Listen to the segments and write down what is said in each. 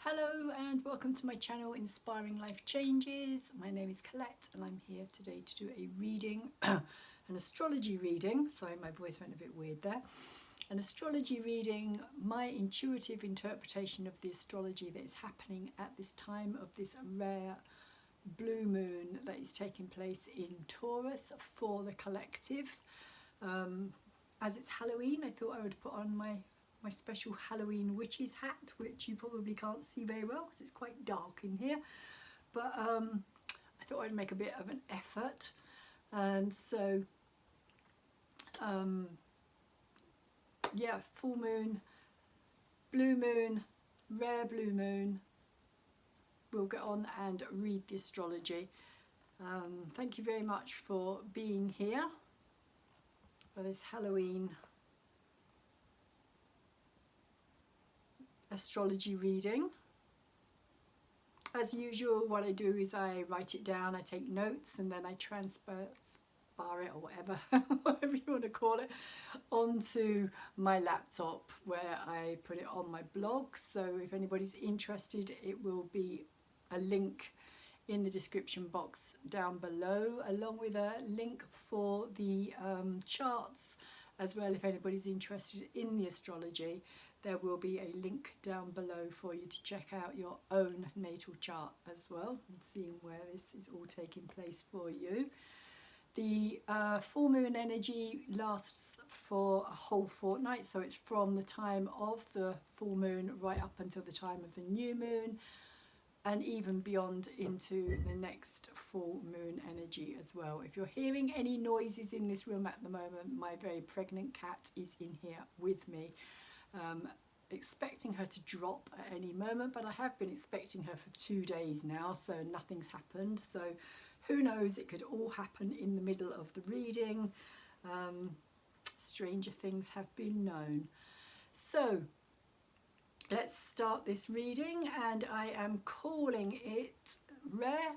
Hello and welcome to my channel Inspiring Life Changes. My name is Colette and I'm here today to do a reading, an astrology reading. Sorry, my voice went a bit weird there. An astrology reading, my intuitive interpretation of the astrology that is happening at this time of this rare blue moon that is taking place in Taurus for the collective. As it's Halloween, I thought I would put on my special Halloween witch's hat, which you probably can't see very well because it's quite dark in here, but I thought I'd make a bit of an effort. And so yeah, full moon, blue moon, rare blue moon. We'll get on and read the astrology. Thank you very much for being here for this Halloween astrology reading. As usual, what I do is I write it down, I take notes, and then I transfer it, or whatever you want to call it, onto my laptop where I put it on my blog. So if anybody's interested, it will be a link in the description box down below, along with a link for the charts as well. If anybody's interested in the astrology, there will be a link down below for you to check out your own natal chart as well, and seeing where this is all taking place for you. The full moon energy lasts for a whole fortnight, so it's from the time of the full moon right up until the time of the new moon, and even beyond into the next full moon energy as well. If you're hearing any noises in this room at the moment, my very pregnant cat is in here with me. Expecting her to drop at any moment, but I have been expecting her for 2 days now, so nothing's happened. So who knows, it could all happen in the middle of the reading. Stranger things have been known. So let's start this reading, and I am calling it rare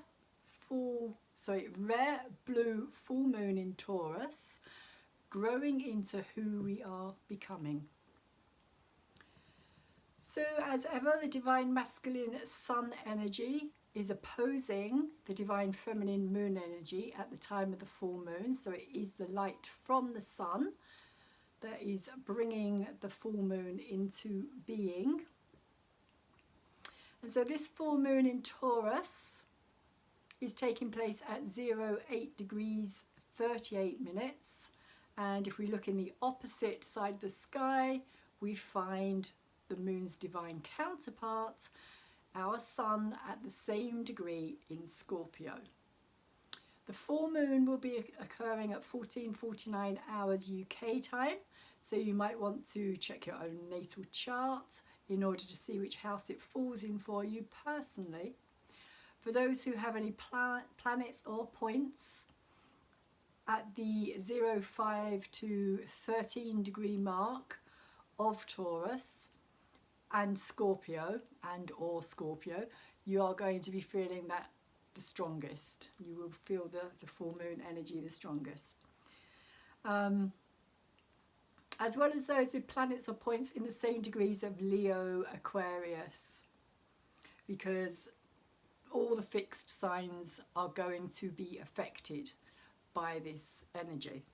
blue full moon in Taurus, growing into who we are becoming. So as ever, the divine masculine sun energy is opposing the divine feminine moon energy at the time of the full moon. So it is the light from the sun that is bringing the full moon into being. And so this full moon in Taurus is taking place at 08 degrees 38 minutes. And if we look in the opposite side of the sky, we find the moon's divine counterpart, our sun, at the same degree in Scorpio. The full moon will be occurring at 14:49 hours UK time, so you might want to check your own natal chart in order to see which house it falls in for you personally. For those who have any planets or points at the 05 to 13 degree mark of Taurus and Scorpio, you are going to be feeling that the strongest. You will feel the full moon energy the strongest. As well as those with planets or points in the same degrees of Leo, Aquarius, because all the fixed signs are going to be affected by this energy.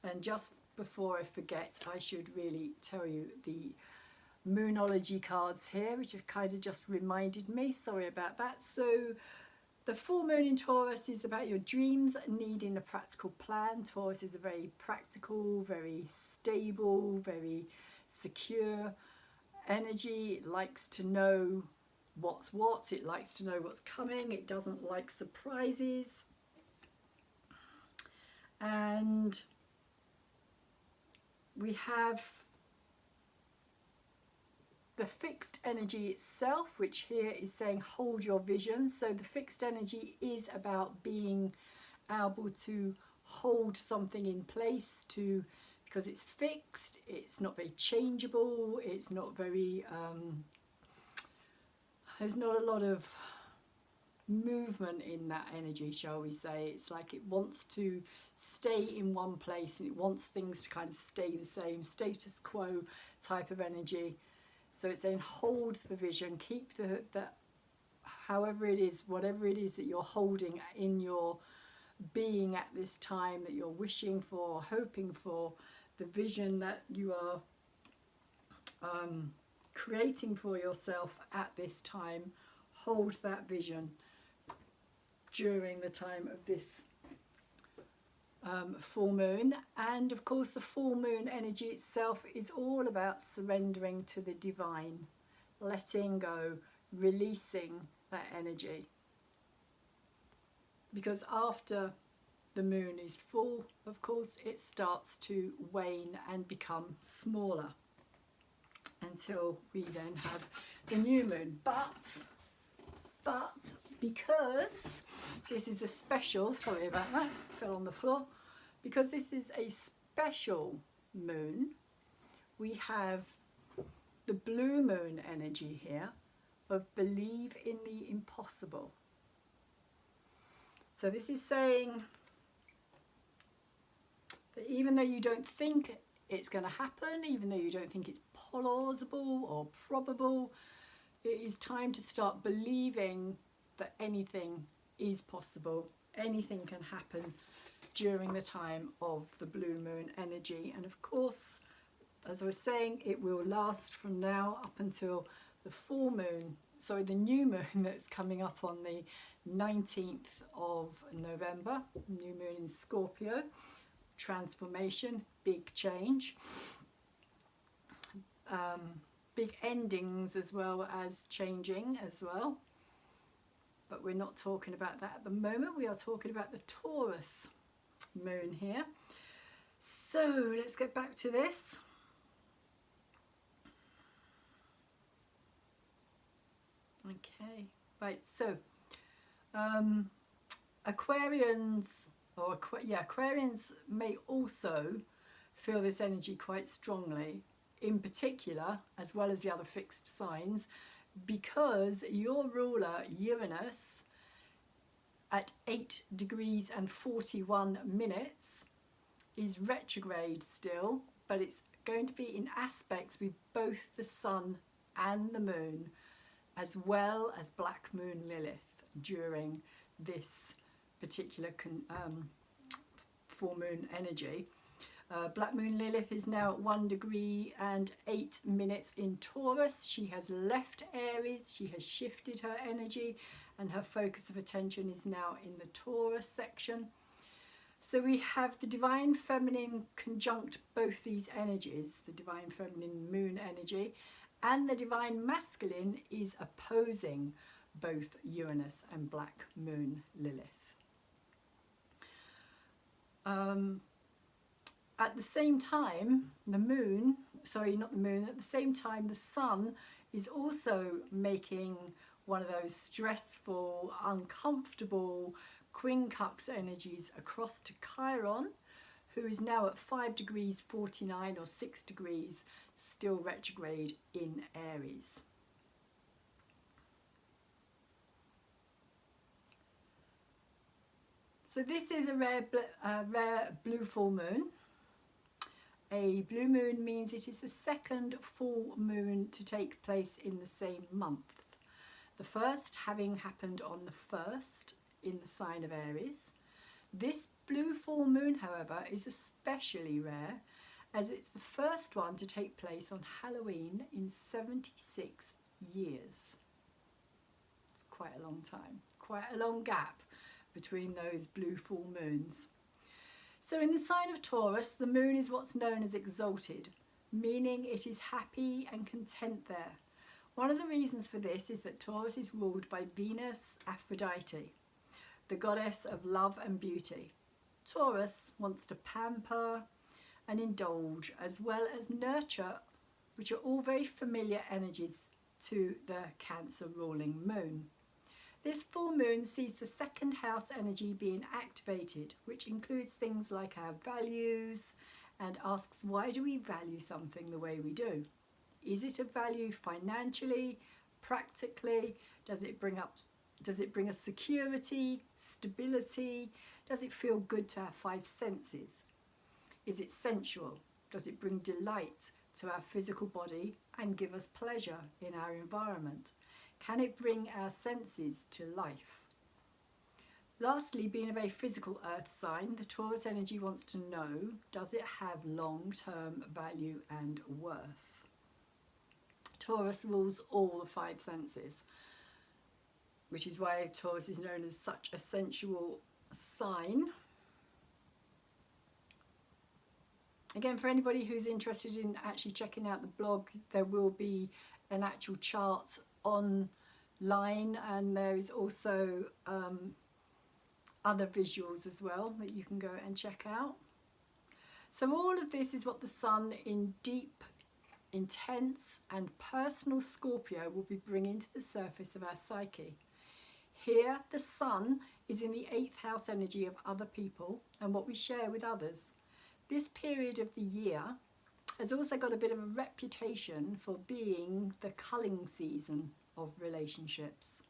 And just before I forget, I should really tell you the Moonology cards here, which have kind of just reminded me. Sorry about that. So the full moon in Taurus is about your dreams needing a practical plan. Taurus is a very practical, very stable, very secure energy. It likes to know what's what. It likes to know what's coming. It doesn't like surprises. And we have the fixed energy itself, which here is saying hold your vision. So the fixed energy is about being able to hold something in place, because it's fixed, it's not very changeable, it's not very there's not a lot of movement in that energy, shall we say. It's like it wants to stay in one place, and it wants things to kind of stay the same, status quo type of energy. So it's saying hold the vision, keep the however it is, whatever it is that you're holding in your being at this time, that you're wishing for, hoping for, the vision that you are creating for yourself at this time. Hold that vision during the time of this full moon. And of course the full moon energy itself is all about surrendering to the divine, letting go, releasing that energy. Because after the moon is full, of course, it starts to wane and become smaller until we then have the new moon. But because this is a special, sorry about that, fell on the floor, because this is a special moon, we have the blue moon energy here of believe in the impossible. So this is saying that even though you don't think it's going to happen, even though you don't think it's plausible or probable, it is time to start believing that anything is possible, anything can happen during the time of the blue moon energy. And of course, as I was saying, it will last from now up until the full moon, sorry, the new moon that's coming up on the 19th of November, new moon in Scorpio. Transformation, big change, big endings as well as changing as well. But we're not talking about that at the moment. We are talking about the Taurus moon here. So let's get back to this. Okay, right, so Aquarians, or Aquarians may also feel this energy quite strongly, in particular, as well as the other fixed signs, because your ruler Uranus at 8 degrees and 41 minutes is retrograde still, but it's going to be in aspects with both the sun and the moon, as well as Black Moon Lilith during this particular full moon energy. Black Moon Lilith is now at 1 degree and 8 minutes in Taurus. She has left Aries, she has shifted her energy, and her focus of attention is now in the Taurus section. So we have the divine feminine conjunct both these energies, the divine feminine moon energy, and the divine masculine is opposing both Uranus and Black Moon Lilith. At the same time, the moon, sorry, not the moon, at the same time the sun is also making one of those stressful, uncomfortable quincunx energies across to Chiron, who is now at 5 degrees 49 or 6 degrees, still retrograde in Aries. So this is a rare blue full moon. A blue moon means it is the second full moon to take place in the same month. The first having happened on the 1st in the sign of Aries. This blue full moon, however, is especially rare as it's the first one to take place on Halloween in 76 years. It's quite a long time, quite a long gap between those blue full moons. So in the sign of Taurus, the moon is what's known as exalted, meaning it is happy and content there. One of the reasons for this is that Taurus is ruled by Venus Aphrodite, the goddess of love and beauty. Taurus wants to pamper and indulge as well as nurture, which are all very familiar energies to the Cancer ruling moon. This full moon sees the second house energy being activated, which includes things like our values, and asks, why do we value something the way we do? Is it a value financially, practically? Does it bring us security, stability? Does it feel good to our 5 senses? Is it sensual? Does it bring delight, to our physical body and give us pleasure in our environment? Can it bring our senses to life? Lastly, being a very physical earth sign, the Taurus energy wants to know, does it have long-term value and worth? Taurus rules all the five senses, which is why Taurus is known as such a sensual sign. Again, for anybody who's interested in actually checking out the blog, there will be an actual chart online, and there is also other visuals as well that you can go and check out. So all of this is what the sun in deep, intense and personal Scorpio will be bringing to the surface of our psyche. Here the sun is in the 8th house energy of other people and what we share with others. This period of the year has also got a bit of a reputation for being the culling season of relationships.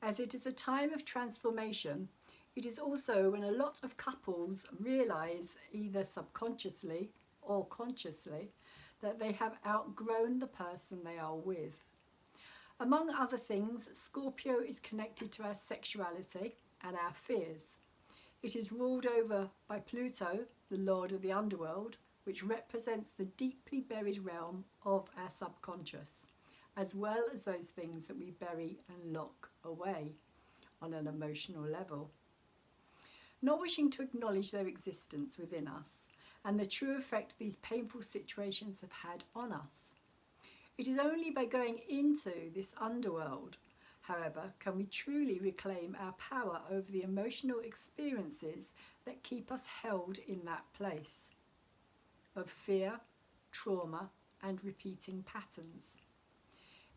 As it is a time of transformation, it is also when a lot of couples realise, either subconsciously or consciously, that they have outgrown the person they are with. Among other things, Scorpio is connected to our sexuality and our fears. It is ruled over by Pluto, the lord of the underworld, which represents the deeply buried realm of our subconscious, as well as those things that we bury and lock away on an emotional level. Not wishing to acknowledge their existence within us and the true effect these painful situations have had on us. It is only by going into this underworld, however, can we truly reclaim our power over the emotional experiences that keep us held in that place of fear, trauma, and repeating patterns.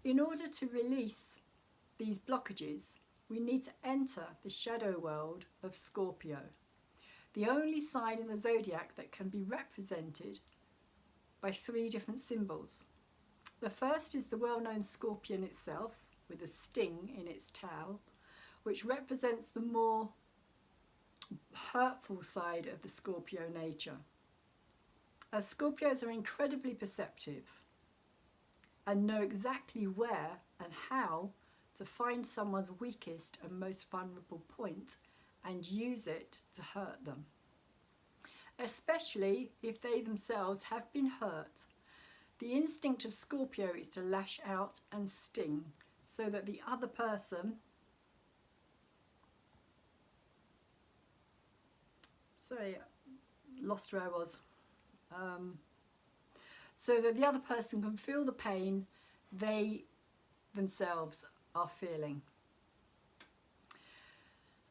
In order to release these blockages, we need to enter the shadow world of Scorpio, the only sign in the zodiac that can be represented by 3 different symbols. The first is the well-known scorpion itself, with a sting in its tail, which represents the more hurtful side of the Scorpio nature. As Scorpios are incredibly perceptive and know exactly where and how to find someone's weakest and most vulnerable point and use it to hurt them, especially if they themselves have been hurt. The instinct of Scorpio is to lash out and sting so that the other person lost where I was. So that the other person can feel the pain they themselves are feeling.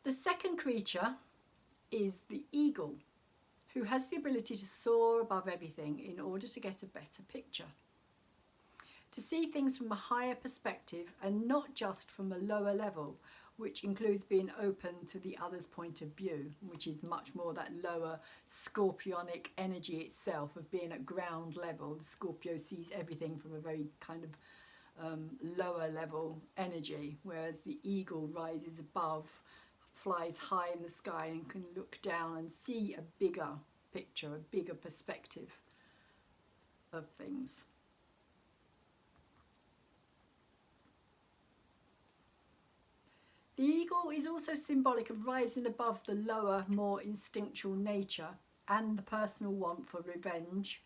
The second creature is the eagle, who has the ability to soar above everything in order to get a better picture, to see things from a higher perspective and not just from a lower level, which includes being open to the other's point of view, which is much more that lower scorpionic energy itself of being at ground level. The Scorpio sees everything from a very kind of lower level energy, whereas the eagle rises above, flies high in the sky and can look down and see a bigger picture, a bigger perspective of things. The eagle is also symbolic of rising above the lower, more instinctual nature and the personal want for revenge,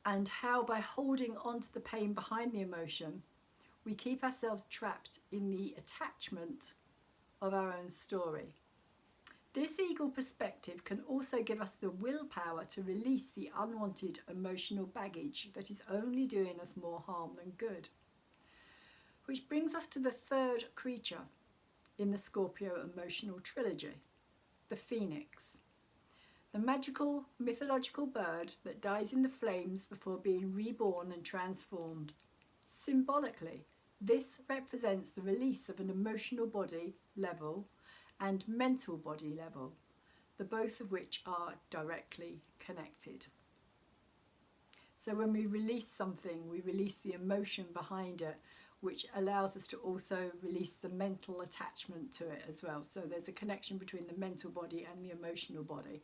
and how by holding on to the pain behind the emotion, we keep ourselves trapped in the attachment of our own story. This eagle perspective can also give us the willpower to release the unwanted emotional baggage that is only doing us more harm than good. Which brings us to the third creature in the Scorpio emotional trilogy, the phoenix. The magical, mythological bird that dies in the flames before being reborn and transformed. Symbolically, this represents the release of an emotional body level and mental body level, the both of which are directly connected. So when we release something, we release the emotion behind it, which allows us to also release the mental attachment to it as well. So there's a connection between the mental body and the emotional body.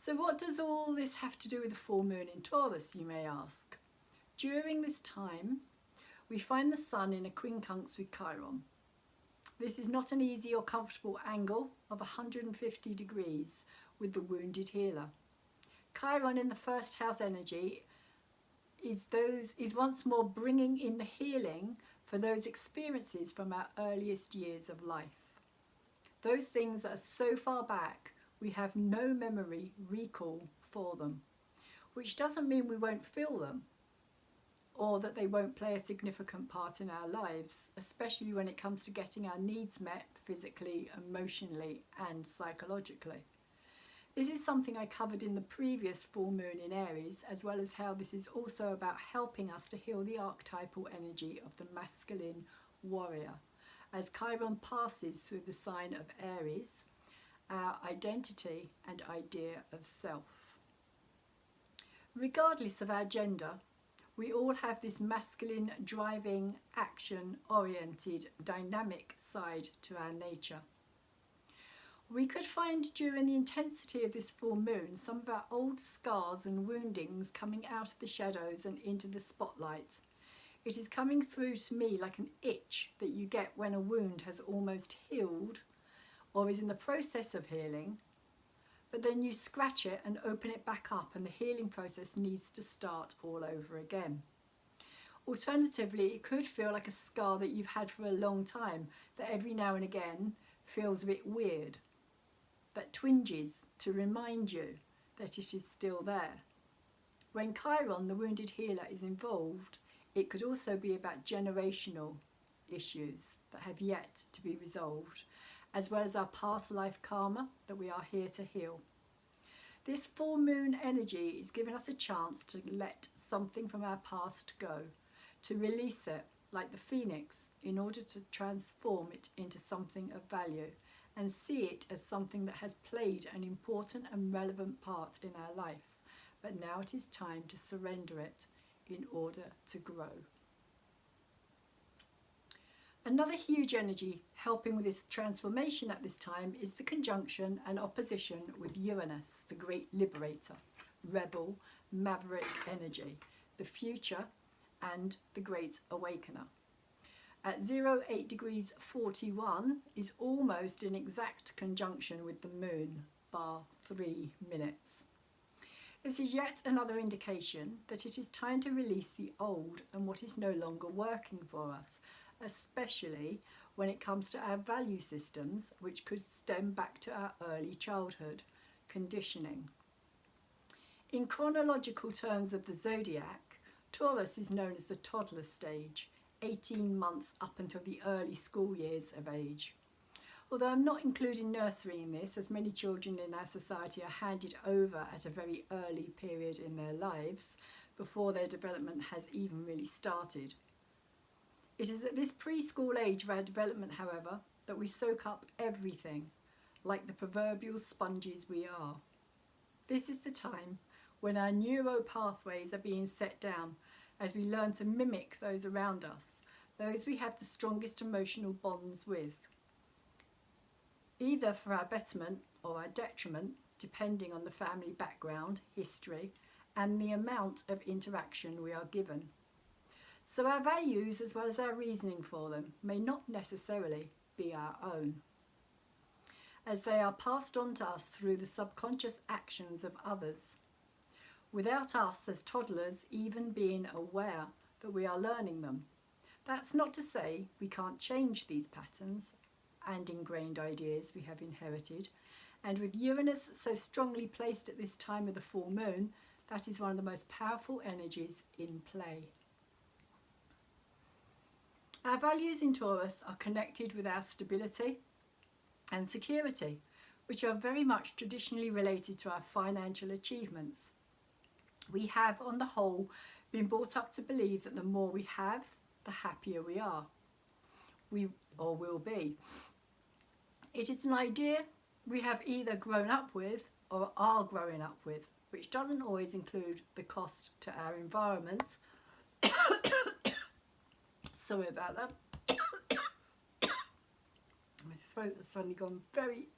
So what does all this have to do with the full moon in Taurus, you may ask? During this time, we find the sun in a quincunx with Chiron. This is not an easy or comfortable angle of 150 degrees with the wounded healer. Chiron in the first house energy is once more bringing in the healing for those experiences from our earliest years of life. Those things that are so far back we have no memory recall for them, which doesn't mean we won't feel them or that they won't play a significant part in our lives, especially when it comes to getting our needs met physically, emotionally and psychologically. This is something I covered in the previous full moon in Aries, as well as how this is also about helping us to heal the archetypal energy of the masculine warrior. As Chiron passes through the sign of Aries, our identity and idea of self. Regardless of our gender, we all have this masculine, driving, action-oriented, dynamic side to our nature. We could find during the intensity of this full moon some of our old scars and woundings coming out of the shadows and into the spotlight. It is coming through to me like an itch that you get when a wound has almost healed or is in the process of healing, but then you scratch it and open it back up and the healing process needs to start all over again. Alternatively, it could feel like a scar that you've had for a long time that every now and again feels a bit weird, that twinges to remind you that it is still there. When Chiron, the wounded healer, is involved, it could also be about generational issues that have yet to be resolved, as well as our past life karma that we are here to heal. This full moon energy is giving us a chance to let something from our past go, to release it like the phoenix in order to transform it into something of value and see it as something that has played an important and relevant part in our life. But now it is time to surrender it in order to grow. Another huge energy helping with this transformation at this time is the conjunction and opposition with Uranus, the great liberator, rebel, maverick energy, the future and the great awakener. At 08 degrees 41 is almost in exact conjunction with the moon, bar 3 minutes. This is yet another indication that it is time to release the old and what is no longer working for us, especially when it comes to our value systems, which could stem back to our early childhood conditioning. In chronological terms of the zodiac, Taurus is known as the toddler stage, 18 months up until the early school years of age. Although I'm not including nursery in this, as many children in our society are handed over at a very early period in their lives before their development has even really started. It is at this preschool age of our development, however, that we soak up everything, like the proverbial sponges we are. This is the time when our neuro pathways are being set down as we learn to mimic those around us, those we have the strongest emotional bonds with, either for our betterment or our detriment, depending on the family background, history, and the amount of interaction we are given. So our values, as well as our reasoning for them, may not necessarily be our own, as they are passed on to us through the subconscious actions of others, without us as toddlers even being aware that we are learning them. That's not to say we can't change these patterns and ingrained ideas we have inherited, and with Uranus so strongly placed at this time of the full moon, that is one of the most powerful energies in play. Our values in Taurus are connected with our stability and security, which are very much traditionally related to our financial achievements. We have, on the whole, been brought up to believe that the more we have, the happier we are, or will be. It is an idea we have either grown up with or are growing up with, which doesn't always include the cost to our environment. Sorry about that. My throat has suddenly gone very,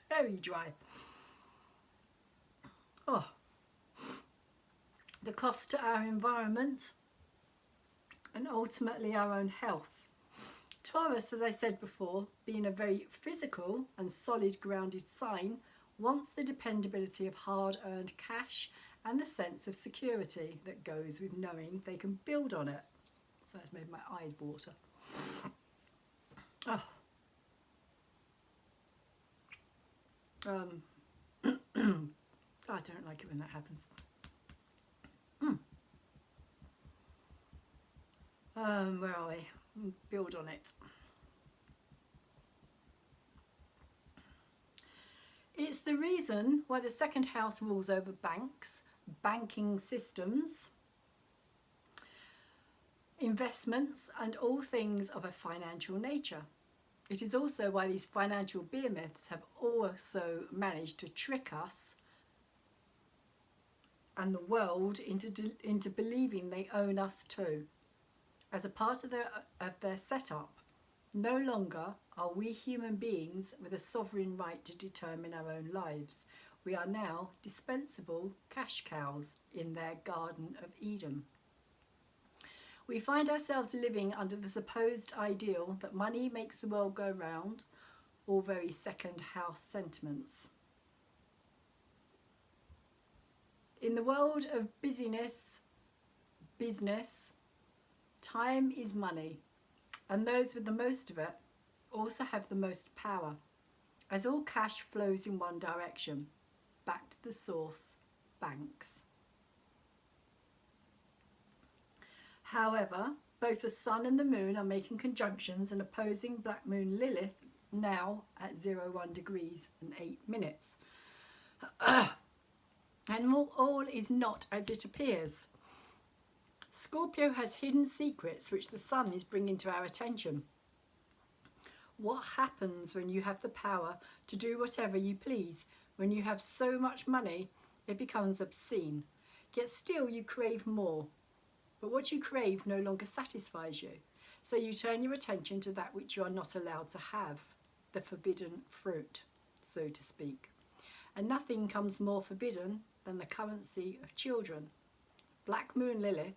very dry. Oh, the cost to our environment and ultimately our own health. Taurus, as I said before, being a very physical and solid grounded sign, wants the dependability of hard-earned cash and the sense of security that goes with knowing they can build on it. So it's made my eye water. Oh. I don't like it when that happens. Where are we? Build on it. It's the reason why the second house rules over banks, banking systems, investments, and all things of a financial nature. It is also why these financial behemoths have also managed to trick us and the world into believing they own us too. As a part of their setup, no longer are we human beings with a sovereign right to determine our own lives. We are now dispensable cash cows in their Garden of Eden. We find ourselves living under the supposed ideal that money makes the world go round, all very second house sentiments. In the world of business, time is money, and those with the most of it also have the most power, as all cash flows in one direction, back to the source, banks. However, both the sun and the moon are making conjunctions and opposing Black Moon Lilith now at 01 degrees and 8 minutes. And all is not as it appears. Scorpio has hidden secrets which the sun is bringing to our attention. What happens when you have the power to do whatever you please? When you have so much money, it becomes obscene. Yet still you crave more. But what you crave no longer satisfies you. So you turn your attention to that which you are not allowed to have, the forbidden fruit, so to speak. And nothing comes more forbidden than the currency of children. Black Moon Lilith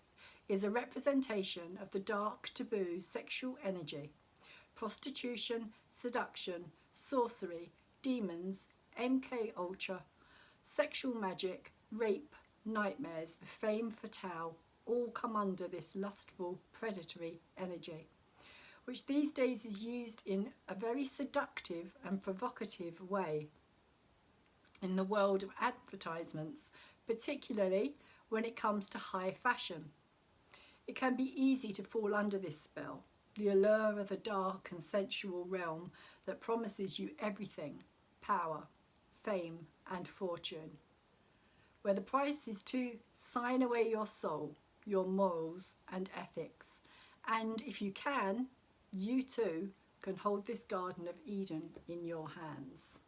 is a representation of the dark, taboo, sexual energy. Prostitution, seduction, sorcery, demons, MK Ultra, sexual magic, rape, nightmares, the femme fatale, all come under this lustful, predatory energy, which these days is used in a very seductive and provocative way in the world of advertisements, particularly when it comes to high fashion. It can be easy to fall under this spell, the allure of the dark and sensual realm that promises you everything, power, fame, and fortune, where the price is to sign away your soul, your morals and ethics. And if you can, you too can hold this Garden of Eden in your hands.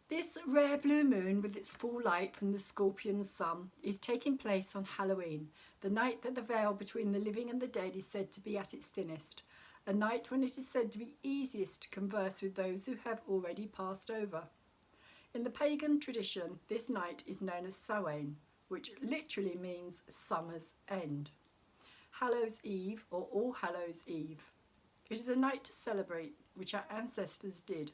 This rare blue moon with its full light from the Scorpion sun is taking place on Halloween, the night that the veil between the living and the dead is said to be at its thinnest, a night when it is said to be easiest to converse with those who have already passed over. In the pagan tradition, this night is known as Samhain, which literally means summer's end. Hallows Eve or All Hallows Eve. It is a night to celebrate, which our ancestors did.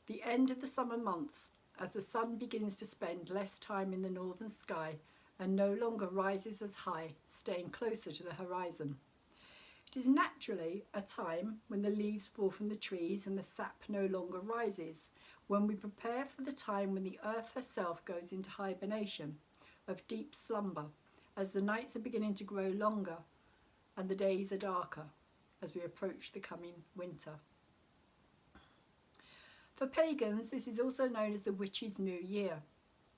The end of the summer months, as the sun begins to spend less time in the northern sky and no longer rises as high, staying closer to the horizon. It is naturally a time when the leaves fall from the trees and the sap no longer rises, when we prepare for the time when the earth herself goes into hibernation, of deep slumber, as the nights are beginning to grow longer and the days are darker as we approach the coming winter. For pagans, this is also known as the Witch's New Year.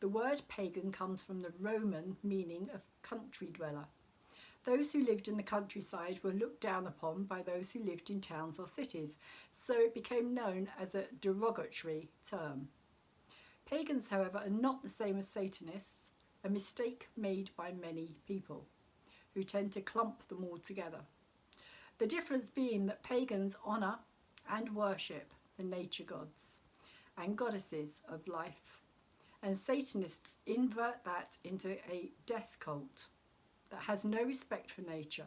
The word pagan comes from the Roman meaning of country dweller. Those who lived in the countryside were looked down upon by those who lived in towns or cities, so it became known as a derogatory term. Pagans, however, are not the same as Satanists, a mistake made by many people, who tend to clump them all together. The difference being that pagans honour and worship the nature gods and goddesses of life. And Satanists invert that into a death cult that has no respect for nature.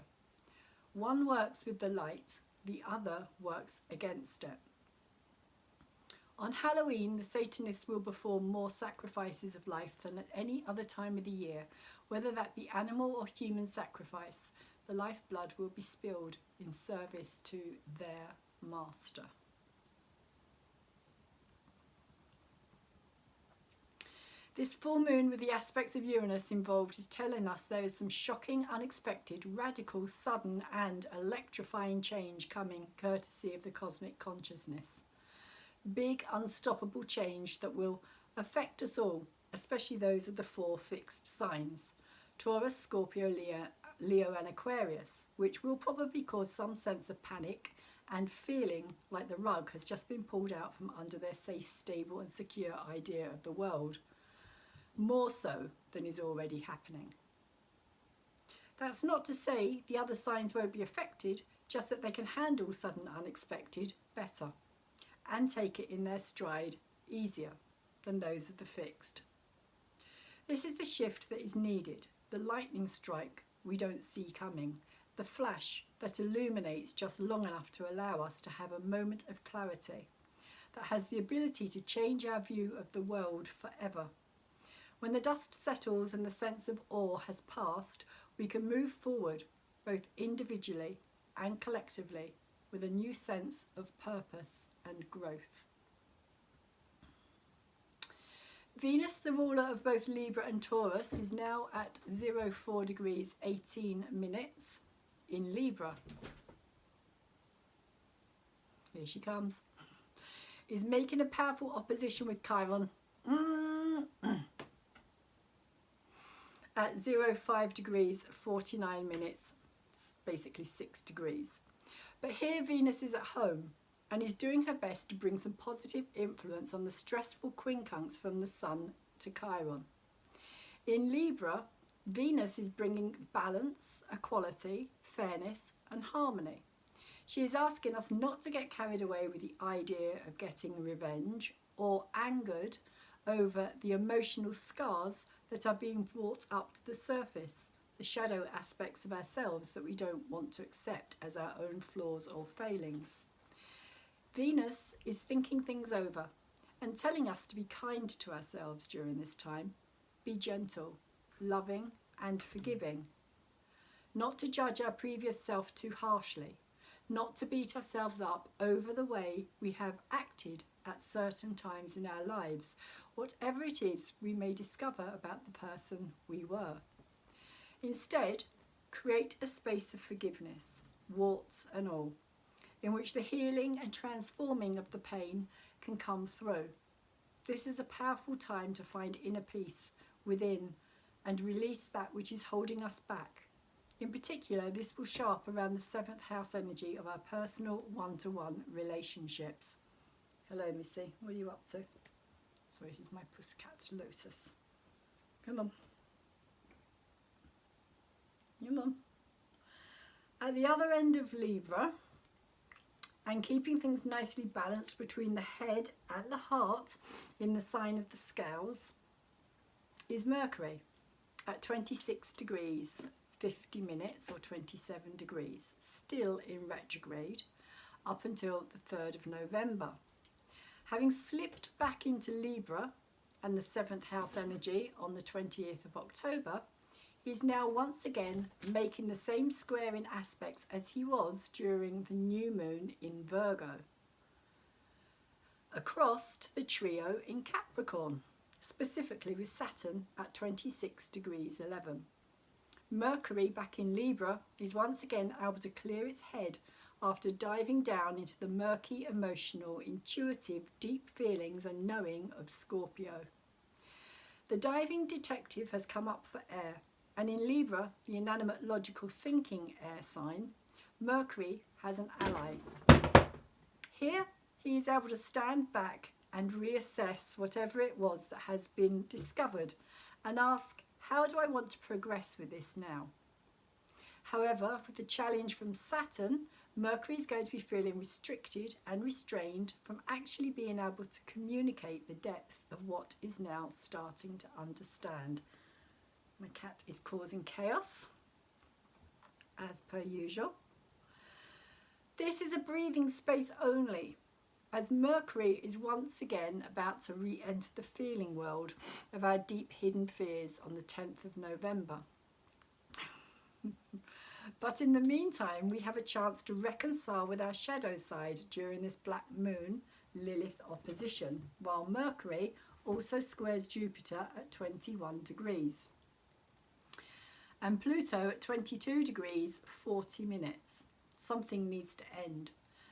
One works with the light, the other works against it. On Halloween, the Satanists will perform more sacrifices of life than at any other time of the year, whether that be animal or human sacrifice. The lifeblood will be spilled in service to their master. This full moon with the aspects of Uranus involved is telling us there is some shocking, unexpected, radical, sudden and electrifying change coming courtesy of the cosmic consciousness. Big, unstoppable change that will affect us all, especially those of the 4 fixed signs, Taurus, Scorpio, Leo and Aquarius, which will probably cause some sense of panic and feeling like the rug has just been pulled out from under their safe, stable and secure idea of the world, more so than is already happening. That's not to say the other signs won't be affected, just that they can handle sudden unexpected better and take it in their stride easier than those of the fixed. This is the shift that is needed, the lightning strike we don't see coming, the flash that illuminates just long enough to allow us to have a moment of clarity, that has the ability to change our view of the world forever. When the dust settles and the sense of awe has passed, we can move forward, both individually and collectively, with a new sense of purpose and growth. Venus, the ruler of both Libra and Taurus, is now at 04 degrees 18 minutes in Libra. Here she comes. Is making a powerful opposition with Chiron at 05 degrees 49 minutes, basically 6 degrees. But here Venus is at home and is doing her best to bring some positive influence on the stressful quincunx from the Sun to Chiron. In Libra, Venus is bringing balance, equality, fairness and harmony. She is asking us not to get carried away with the idea of getting revenge or angered over the emotional scars that are being brought up to the surface, the shadow aspects of ourselves that we don't want to accept as our own flaws or failings. Venus is thinking things over and telling us to be kind to ourselves during this time, be gentle, loving and forgiving, not to judge our previous self too harshly, not to beat ourselves up over the way we have acted at certain times in our lives, whatever it is we may discover about the person we were. Instead, create a space of forgiveness, warts and all, in which the healing and transforming of the pain can come through. This is a powerful time to find inner peace within and release that which is holding us back. In particular, this will show up around the 7th house energy of our personal one-to-one relationships. Hello, Missy. What are you up to? Sorry, this is my pussycat Lotus. Come on. Come on. At the other end of Libra, and keeping things nicely balanced between the head and the heart in the sign of the Scales, is Mercury at 26 degrees 50 minutes or 27 degrees, still in retrograde up until the 3rd of November. Having slipped back into Libra and the 7th house energy on the 20th of October, he's now once again making the same square in aspects as he was during the new moon in Virgo, across to the trio in Capricorn, specifically with Saturn at 26 degrees 11. Mercury back in Libra is once again able to clear its head after diving down into the murky, emotional, intuitive, deep feelings and knowing of Scorpio. The diving detective has come up for air, and in Libra, the inanimate, logical, thinking air sign, Mercury has an ally. Here, he is able to stand back and reassess whatever it was that has been discovered and ask, how do I want to progress with this now? However, with the challenge from Saturn, Mercury is going to be feeling restricted and restrained from actually being able to communicate the depth of what is now starting to understand. My cat is causing chaos, as per usual. This is a breathing space only, as Mercury is once again about to re-enter the feeling world of our deep hidden fears on the 10th of November. But in the meantime, we have a chance to reconcile with our shadow side during this Black Moon Lilith opposition, while Mercury also squares Jupiter at 21 degrees and Pluto at 22 degrees 40 minutes. Something needs to end.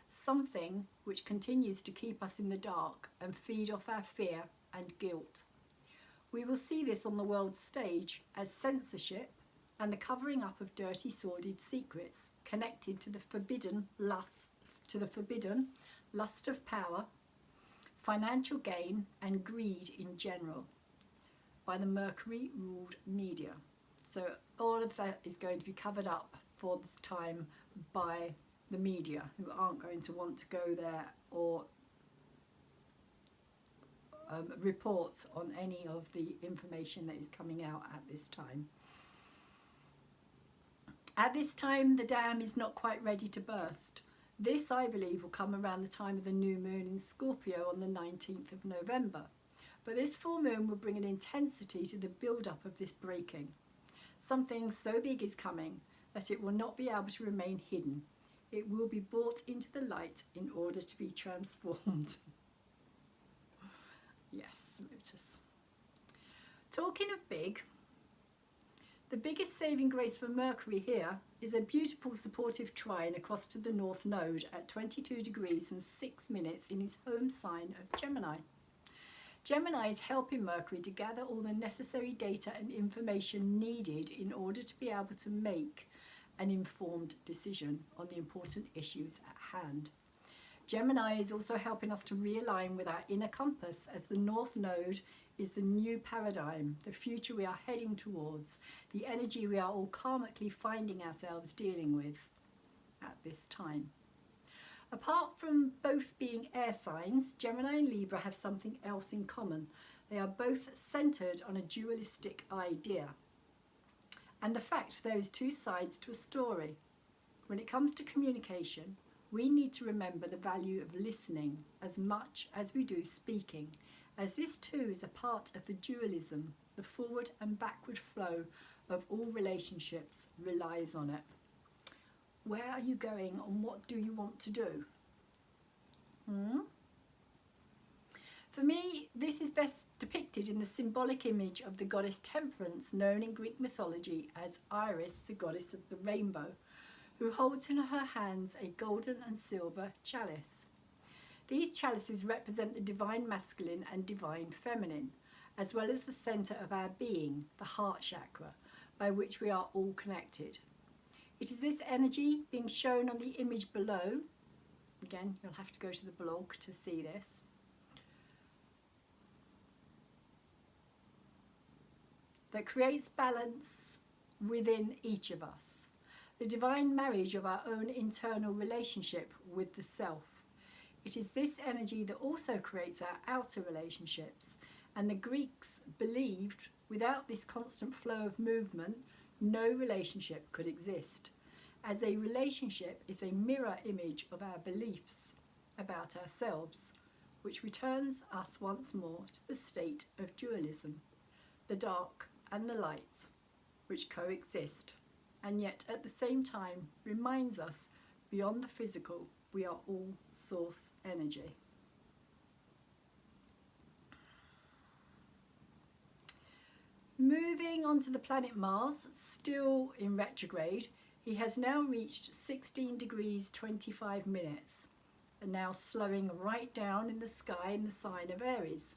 Something which continues to keep us in the dark and feed off our fear and guilt. We will see this on the world stage as censorship and the covering up of dirty, sordid secrets connected to the forbidden lust of power, financial gain and greed in general by the Mercury-ruled media. So all of that is going to be covered up for this time by the media, who aren't going to want to go there or report on any of the information that is coming out at this time. At this time, the dam is not quite ready to burst. This, I believe, will come around the time of the new moon in Scorpio on the 19th of November. But this full moon will bring an intensity to the build-up of this breaking. Something so big is coming that it will not be able to remain hidden. It will be brought into the light in order to be transformed. Yes, Lotus. Talking of big, the biggest saving grace for Mercury here is a beautiful supportive trine across to the North Node at 22 degrees and 6 minutes in his home sign of Gemini. Gemini is helping Mercury to gather all the necessary data and information needed in order to be able to make an informed decision on the important issues at hand. Gemini is also helping us to realign with our inner compass, as the North Node is the new paradigm, the future we are heading towards, the energy we are all karmically finding ourselves dealing with at this time. Apart from both being air signs, Gemini and Libra have something else in common. They are both centered on a dualistic idea, and the fact there is two sides to a story. When it comes to communication, we need to remember the value of listening as much as we do speaking, as this too is a part of the dualism. The forward and backward flow of all relationships relies on it. Where are you going and what do you want to do? For me, this is best depicted in the symbolic image of the goddess Temperance, known in Greek mythology as Iris, the goddess of the rainbow, who holds in her hands a golden and silver chalice. These chalices represent the divine masculine and divine feminine, as well as the centre of our being, the heart chakra, by which we are all connected. It is this energy being shown on the image below. Again, you'll have to go to the blog to see this. That creates balance within each of us. The divine marriage of our own internal relationship with the self. It is this energy that also creates our outer relationships. And the Greeks believed without this constant flow of movement, no relationship could exist, as a relationship is a mirror image of our beliefs about ourselves, which returns us once more to the state of dualism, the dark and the light, which coexist, and yet at the same time reminds us beyond the physical, we are all source energy. Moving on to the planet Mars, still in retrograde, he has now reached 16 degrees 25 minutes and now slowing right down in the sky in the sign of Aries.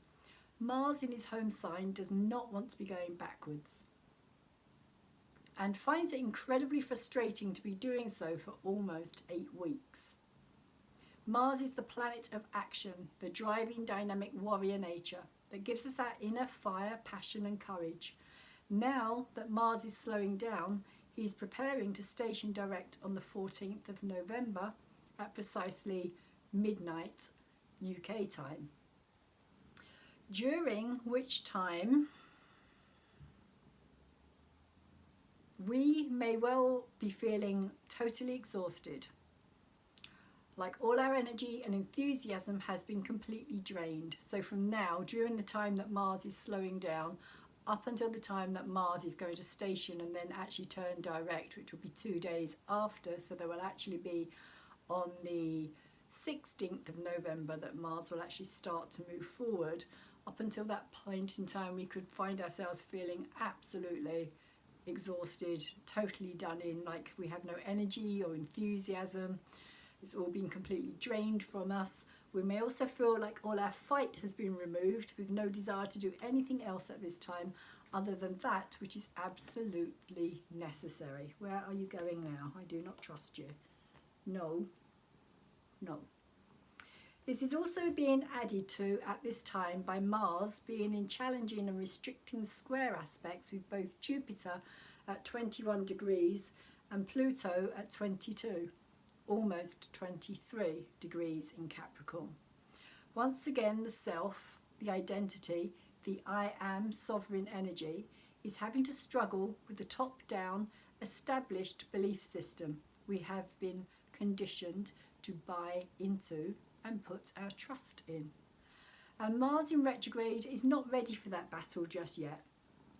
Mars in his home sign does not want to be going backwards and finds it incredibly frustrating to be doing so for almost 8 weeks. Mars is the planet of action, the driving dynamic warrior nature that gives us our inner fire, passion and courage. Now that Mars is slowing down, He's preparing to station direct on the 14th of November at precisely midnight UK time, during which time we may well be feeling totally exhausted, like all our energy and enthusiasm has been completely drained. So from now, during the time that Mars is slowing down, up until the time that Mars is going to station and then actually turn direct, which will be 2 days after, so there will actually be on the 16th of November that Mars will actually start to move forward. Up until that point in time, we could find ourselves feeling absolutely exhausted, totally done in, like we have no energy or enthusiasm. It's all been completely drained from us. We may also feel like all our fight has been removed, with no desire to do anything else at this time other than that which is absolutely necessary. Where are you going now? I do not trust you. No. No. This is also being added to at this time by Mars being in challenging and restricting square aspects with both Jupiter at 21 degrees and Pluto at 22, almost 23 degrees in Capricorn. Once again, the self, the identity, the I am sovereign energy is having to struggle with the top-down established belief system we have been conditioned to buy into and put our trust in. And Mars in retrograde is not ready for that battle just yet.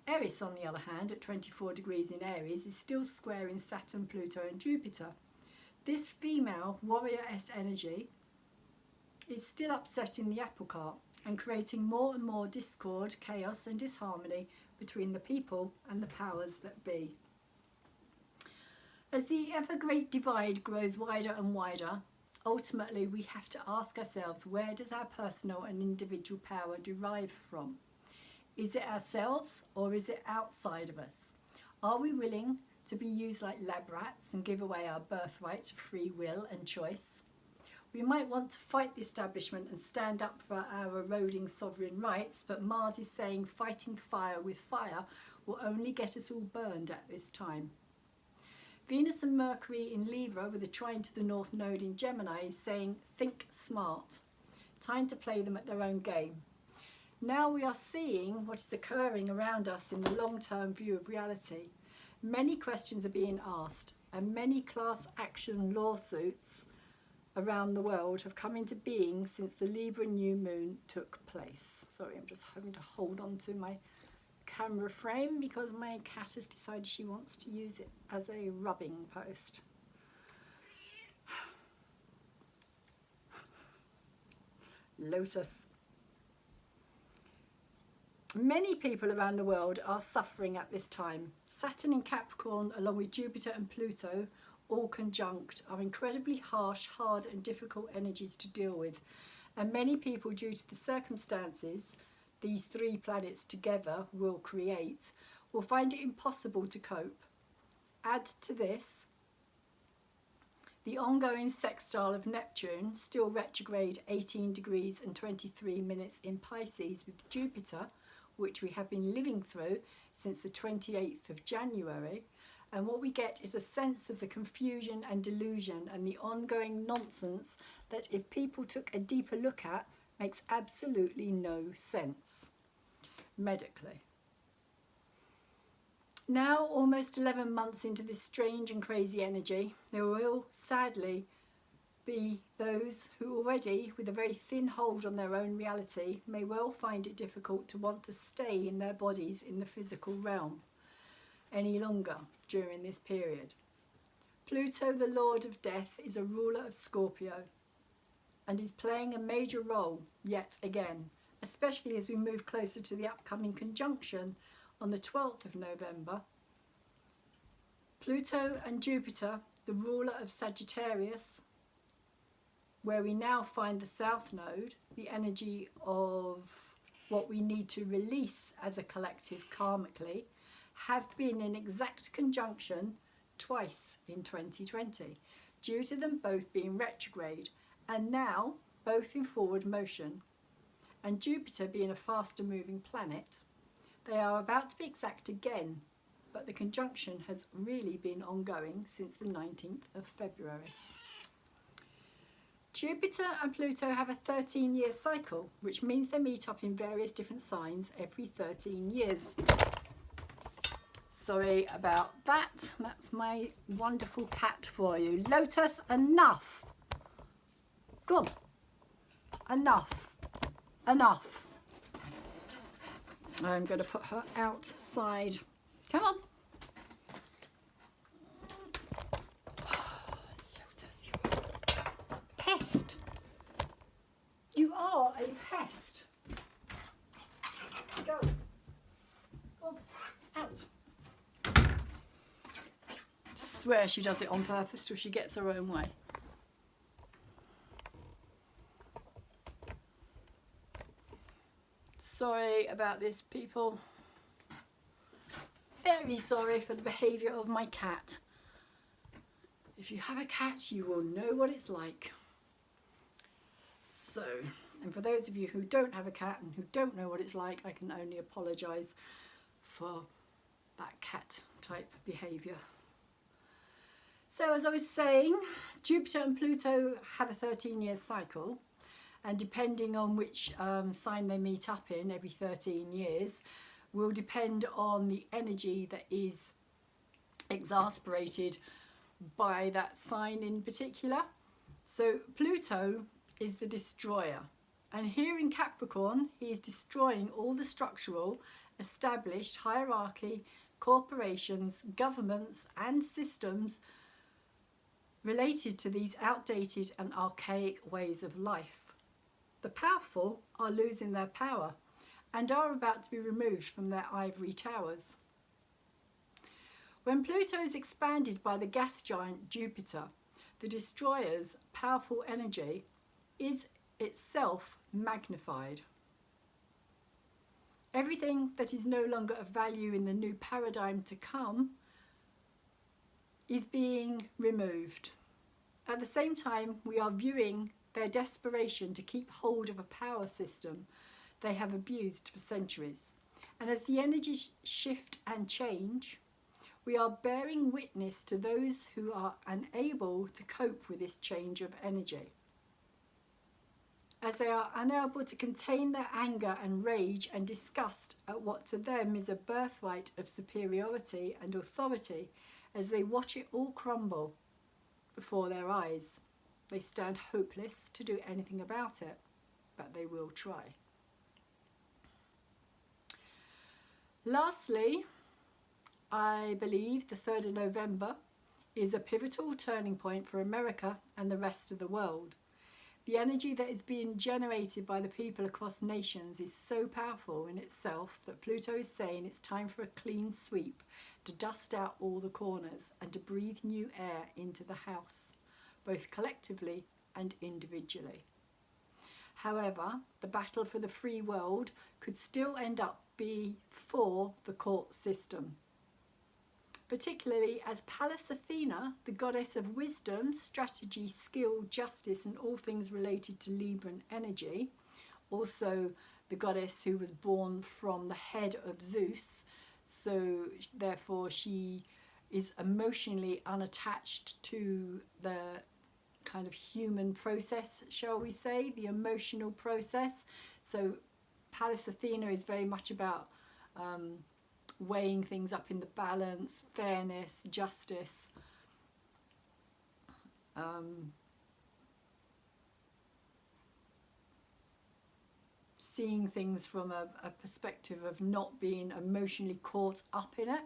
Eris, on the other hand, at 24 degrees in Aries, is still squaring Saturn, Pluto and Jupiter. This female warrior-esque energy is still upsetting the apple cart and creating more and more discord, chaos and disharmony between the people and the powers that be. As the ever-great divide grows wider and wider, ultimately we have to ask ourselves, where does our personal and individual power derive from? Is it ourselves or is it outside of us? Are we willing to be used like lab rats and give away our birthright to free will and choice? We might want to fight the establishment and stand up for our eroding sovereign rights, but Mars is saying fighting fire with fire will only get us all burned at this time. Venus and Mercury in Libra with a trine to the North Node in Gemini is saying think smart. Time to play them at their own game. Now we are seeing what is occurring around us in the long-term view of reality. Many questions are being asked, and many class action lawsuits around the world have come into being since the Libra new moon took place. Sorry, I'm just having to hold on to my camera frame because my cat has decided she wants to use it as a rubbing post. Lotus. Many people around the world are suffering at this time. Saturn in Capricorn, along with Jupiter and Pluto, all conjunct, are incredibly harsh, hard and difficult energies to deal with. And many people, due to the circumstances these three planets together will create, will find it impossible to cope. Add to this the ongoing sextile of Neptune, still retrograde 18 degrees and 23 minutes in Pisces with Jupiter, which we have been living through since the 28th of January. And what we get is a sense of the confusion and delusion and the ongoing nonsense that, if people took a deeper look at, makes absolutely no sense medically. Now, almost 11 months into this strange and crazy energy, there will sadly be those who already, with a very thin hold on their own reality, may well find it difficult to want to stay in their bodies in the physical realm any longer during this period. Pluto, the Lord of Death, is a ruler of Scorpio and is playing a major role yet again, especially as we move closer to the upcoming conjunction on the 12th of November. Pluto and Jupiter, the ruler of Sagittarius, where we now find the South Node, the energy of what we need to release as a collective karmically, have been in exact conjunction twice in 2020, due to them both being retrograde, and now both in forward motion. And Jupiter being a faster moving planet, they are about to be exact again but the conjunction has really been ongoing since the 19th of February. Jupiter and Pluto have a 13-year cycle, which means they meet up in various different signs every 13 years. Sorry about that. That's my wonderful cat for you. Lotus, enough. Good. Enough. Enough. I'm going to put her outside. Come on. Lotus, you're a pest. You are a pest. Go. Go. Out. I swear she does it on purpose till she gets her own way. Sorry about this, people. Very sorry for the behaviour of my cat. If you have a cat, you will know what it's like. So, and for those of you who don't have a cat and who don't know what it's like, I can only apologise for that cat type behaviour. So as I was saying, Jupiter and Pluto have a 13-year cycle, and depending on which sign they meet up in every 13 years will depend on the energy that is exasperated by that sign in particular. So Pluto is the destroyer, and here in Capricorn he is destroying all the structural, established hierarchy, corporations, governments and systems related to these outdated and archaic ways of life. The powerful are losing their power and are about to be removed from their ivory towers. When Pluto is expanded by the gas giant Jupiter, the destroyer's powerful energy is itself magnified. Everything that is no longer of value in the new paradigm to come is being removed. At the same time, we are viewing their desperation to keep hold of a power system they have abused for centuries. And as the energies shift and change, we are bearing witness to those who are unable to cope with this change of energy. As they are unable to contain their anger and rage and disgust at what to them is a birthright of superiority and authority, as they watch it all crumble before their eyes. They stand hopeless to do anything about it, but they will try. Lastly, I believe the 3rd of November is a pivotal turning point for America and the rest of the world. The energy that is being generated by the people across nations is so powerful in itself that Pluto is saying it's time for a clean sweep, to dust out all the corners and to breathe new air into the house, both collectively and individually. However, the battle for the free world could still end up being for the court system, particularly as Pallas Athena, the goddess of wisdom, strategy, skill, justice and all things related to Libran energy, also the goddess who was born from the head of Zeus, so therefore she is emotionally unattached to the kind of human process, shall we say, the emotional process. So Pallas Athena is very much about weighing things up in the balance, fairness, justice, seeing things from a perspective of not being emotionally caught up in it.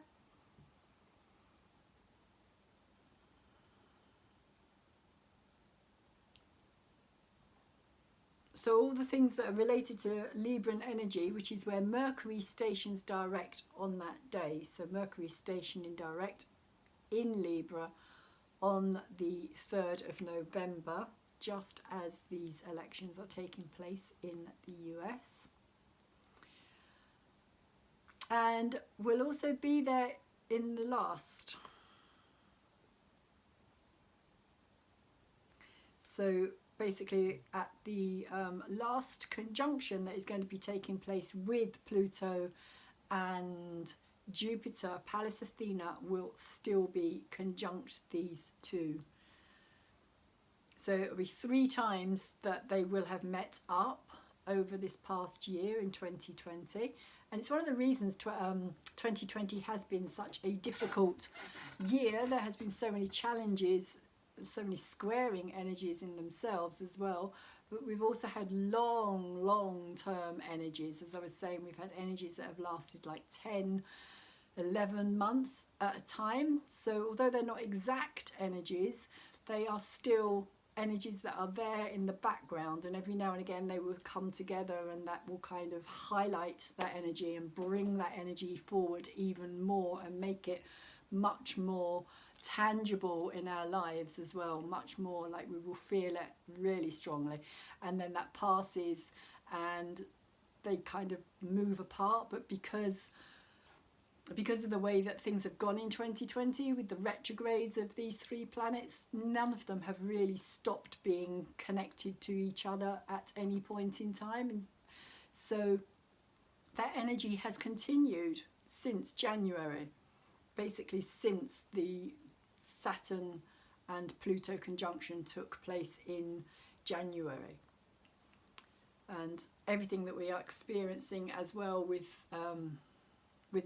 So all the things that are related to Libran energy, which is where Mercury stations direct on that day. So Mercury stationed in direct in Libra on the 3rd of November, just as these elections are taking place in the US. And will also be there in the last. So basically at the last conjunction that is going to be taking place with Pluto and Jupiter, Pallas Athena, will still be conjunct these two. So it'll be 3 times that they will have met up over this past year in 2020. And it's one of the reasons 2020 has been such a difficult year. There has been so many challenges, so many squaring energies in themselves as well. But we've also had long-term energies. As I was saying, we've had energies that have lasted like 10, 11 months at a time. So although they're not exact energies, they are still energies that are there in the background, and every now and again they will come together, and that will kind of highlight that energy and bring that energy forward even more and make it much more tangible in our lives as well, much more like we will feel it really strongly. And then that passes and they kind of move apart. But because of the way that things have gone in 2020 with the retrogrades of these 3 planets, none of them have really stopped being connected to each other at any point in time. And so that energy has continued since January, basically since the Saturn and Pluto conjunction took place in January. And everything that we are experiencing as well with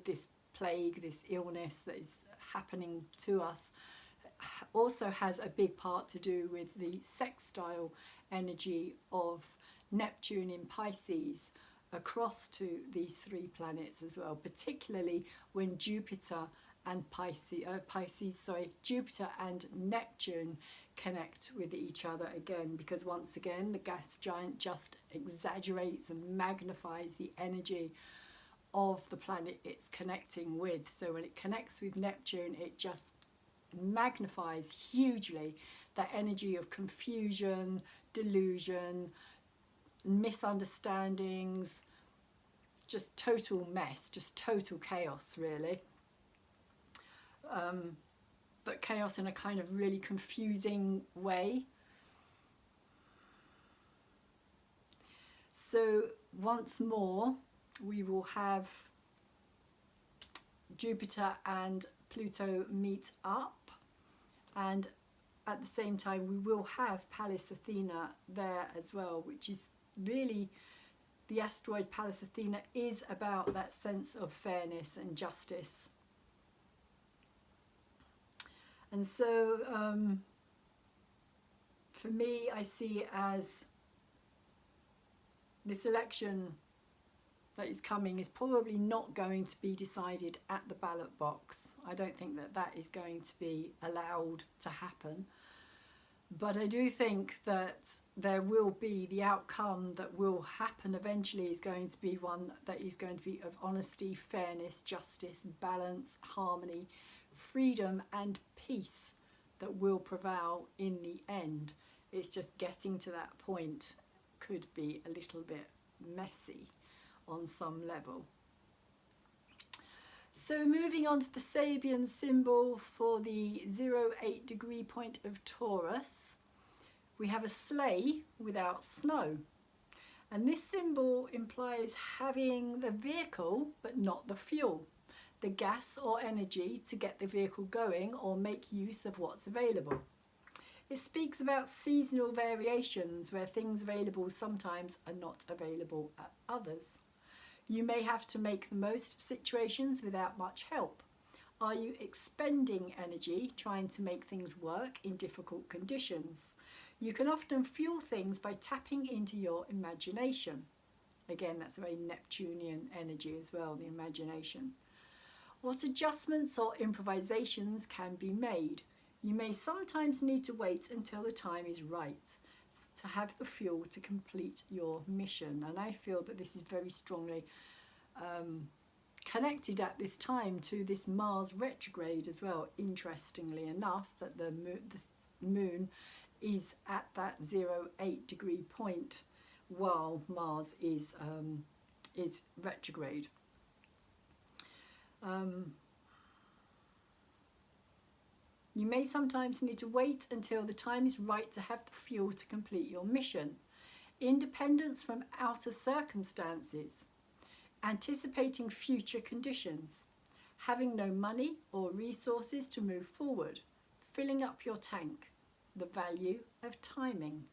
this plague, this illness that is happening to us, also has a big part to do with the sextile energy of Neptune in Pisces across to these 3 planets as well, particularly when Jupiter and Jupiter and Neptune connect with each other again, because once again the gas giant just exaggerates and magnifies the energy of the planet it's connecting with. So when it connects with Neptune, it just magnifies hugely that energy of confusion, delusion, misunderstandings, just total mess, just total chaos really. But chaos in a kind of really confusing way. So once more we will have Jupiter and Pluto meet up, and at the same time we will have Pallas Athena there as well, which is really, the asteroid Pallas Athena is about that sense of fairness and justice. And so for me, I see it as this election that is coming is probably not going to be decided at the ballot box. I don't think that that is going to be allowed to happen. But I do think that there will be, the outcome that will happen eventually is going to be one that is going to be of honesty, fairness, justice, balance, harmony, freedom and peace that will prevail in the end. It's just getting to that point could be a little bit messy on some level. So moving on to the Sabian symbol for the 08 degree point of Taurus, we have a sleigh without snow. And this symbol implies having the vehicle but not the fuel, the gas or energy to get the vehicle going or make use of what's available. It speaks about seasonal variations where things available sometimes are not available at others. You may have to make the most of situations without much help. Are you expending energy trying to make things work in difficult conditions? You can often fuel things by tapping into your imagination. Again, that's a very Neptunian energy as well, the imagination. What adjustments or improvisations can be made? You may sometimes need to wait until the time is right to have the fuel to complete your mission. And I feel that this is very strongly connected at this time to this Mars retrograde as well, interestingly enough, that the moon is at that 08 degree point while Mars is retrograde. You may sometimes need to wait until the time is right to have the fuel to complete your mission. Independence from outer circumstances. Anticipating future conditions. having no money or resources to move forward, filling up your tank, the value of timing.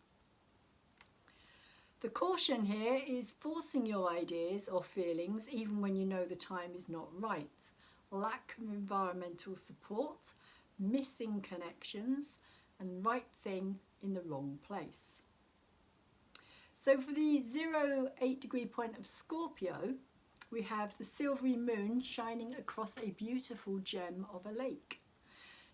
The caution here is forcing your ideas or feelings even when you know the time is not right, lack of environmental support, missing connections, and right thing in the wrong place. So for the 0-8 degree point of Scorpio, we have the silvery moon shining across a beautiful gem of a lake.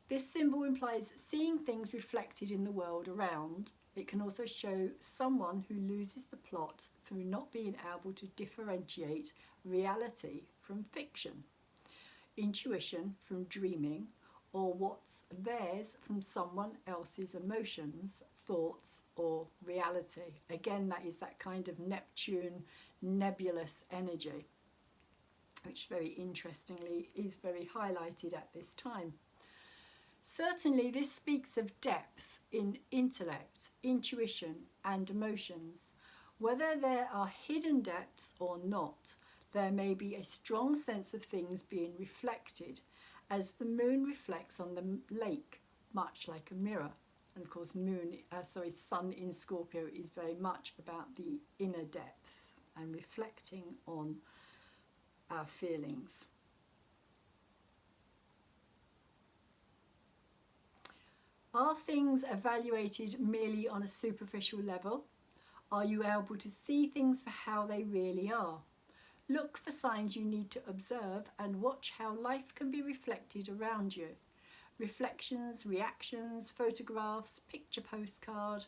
This symbol implies seeing things reflected in the world around. It can also show someone who loses the plot through not being able to differentiate reality from fiction, intuition from dreaming, or what's theirs from someone else's emotions, thoughts, or reality. Again, that is that kind of Neptune nebulous energy, which very interestingly is very highlighted at this time. Certainly this speaks of depth in intellect, intuition and emotions. Whether there are hidden depths or not, there may be a strong sense of things being reflected as the moon reflects on the lake, much like a mirror. And of course sun in Scorpio is very much about the inner depth and reflecting on our feelings. Are things evaluated merely on a superficial level? Are you able to see things for how they really are? Look for signs you need to observe and watch how life can be reflected around you. Reflections, reactions, photographs, picture postcard,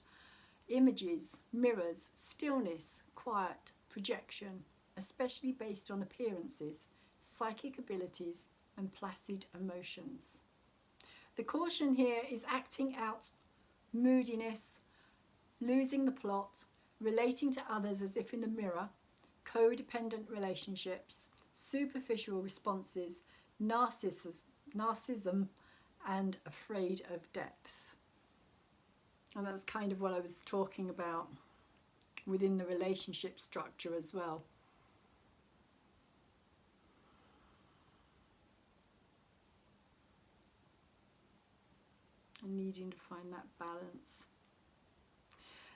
images, mirrors, stillness, quiet, projection, especially based on appearances, psychic abilities and placid emotions. The caution here is acting out moodiness, losing the plot, relating to others as if in a mirror, codependent relationships, superficial responses, narcissism, and afraid of depth. And that's kind of what I was talking about within the relationship structure as well. And needing to find that balance.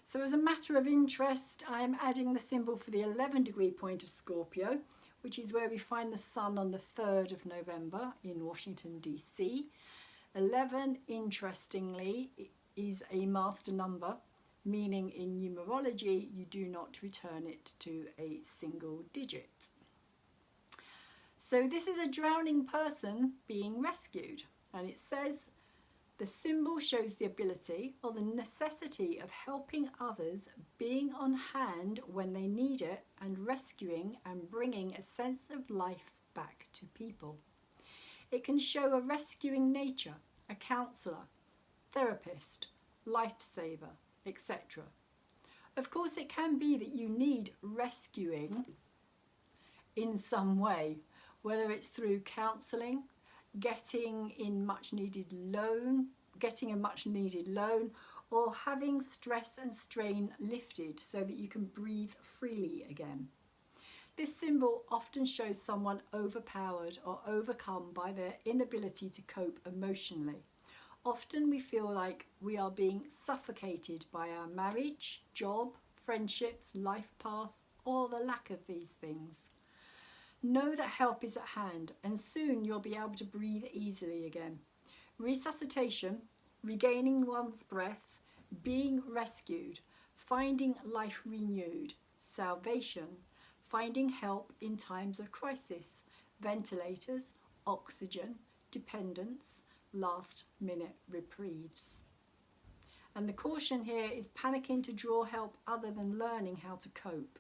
So as a matter of interest, I am adding the symbol for the 11 degree point of Scorpio, which is where we find the sun on the 3rd of November in Washington, DC. 11, interestingly, is a master number, meaning in numerology you do not return it to a single digit. So this is a drowning person being rescued, and it says the symbol shows the ability or the necessity of helping others, being on hand when they need it, and rescuing and bringing a sense of life back to people. It can show a rescuing nature, a counsellor, therapist, lifesaver, etc. Of course, it can be that you need rescuing in some way, whether it's through counselling, getting a much needed loan, or having stress and strain lifted so that you can breathe freely again. This symbol often shows someone overpowered or overcome by their inability to cope emotionally. Often we feel like we are being suffocated by our marriage, job, friendships, life path, or the lack of these things. Know that help is at hand, and soon you'll be able to breathe easily again. Resuscitation, regaining one's breath, being rescued, finding life renewed, salvation, finding help in times of crisis, ventilators, oxygen, dependence, last-minute reprieves. And the caution here is panicking to draw help other than learning how to cope.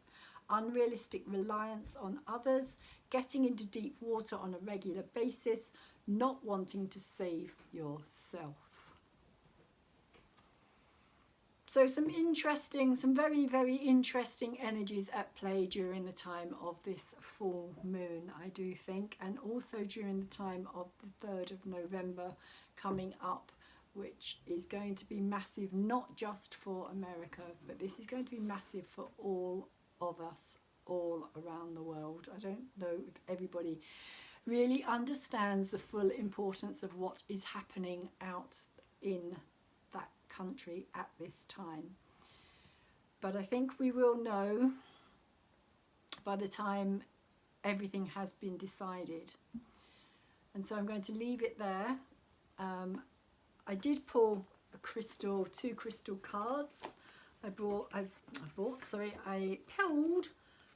Unrealistic reliance on others, getting into deep water on a regular basis, not wanting to save yourself. So some very, very interesting energies at play during the time of this full moon, I do think, and also during the time of the 3rd of November coming up, which is going to be massive, not just for America, but this is going to be massive for all of us all around the world. I don't know if everybody really understands the full importance of what is happening out in that country at this time. But I think we will know by the time everything has been decided. And so I'm going to leave it there. I did pull two crystal cards. I pulled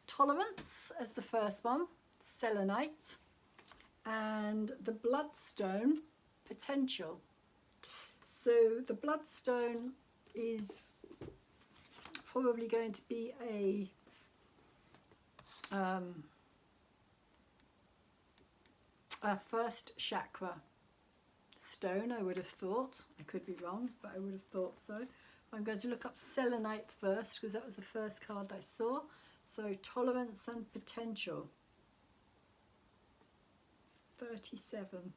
Tolerance as the first one, Selenite, and the Bloodstone, Potential. So the Bloodstone is probably going to be a first chakra stone, I would have thought. I could be wrong, but I would have thought so. I'm going to look up Selenite first because that was the first card I saw. So Tolerance and Potential. 37.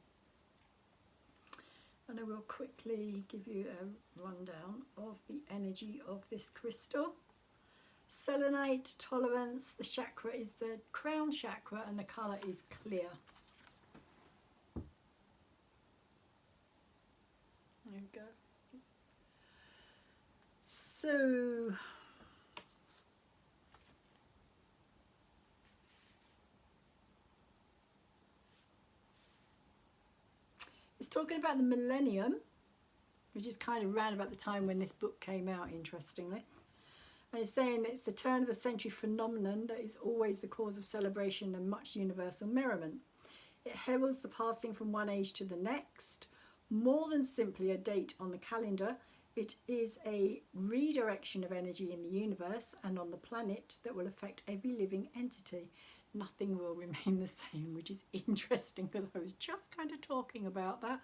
And I will quickly give you a rundown of the energy of this crystal. Selenite, Tolerance, the chakra is the crown chakra and the colour is clear. There we go. So it's talking about the millennium, which is kind of around about the time when this book came out, interestingly. And it's saying it's the turn of the century phenomenon that is always the cause of celebration and much universal merriment. It heralds the passing from one age to the next. More than simply a date on the calendar, it is a redirection of energy in the universe and on the planet that will affect every living entity. Nothing will remain the same, which is interesting because I was just kind of talking about that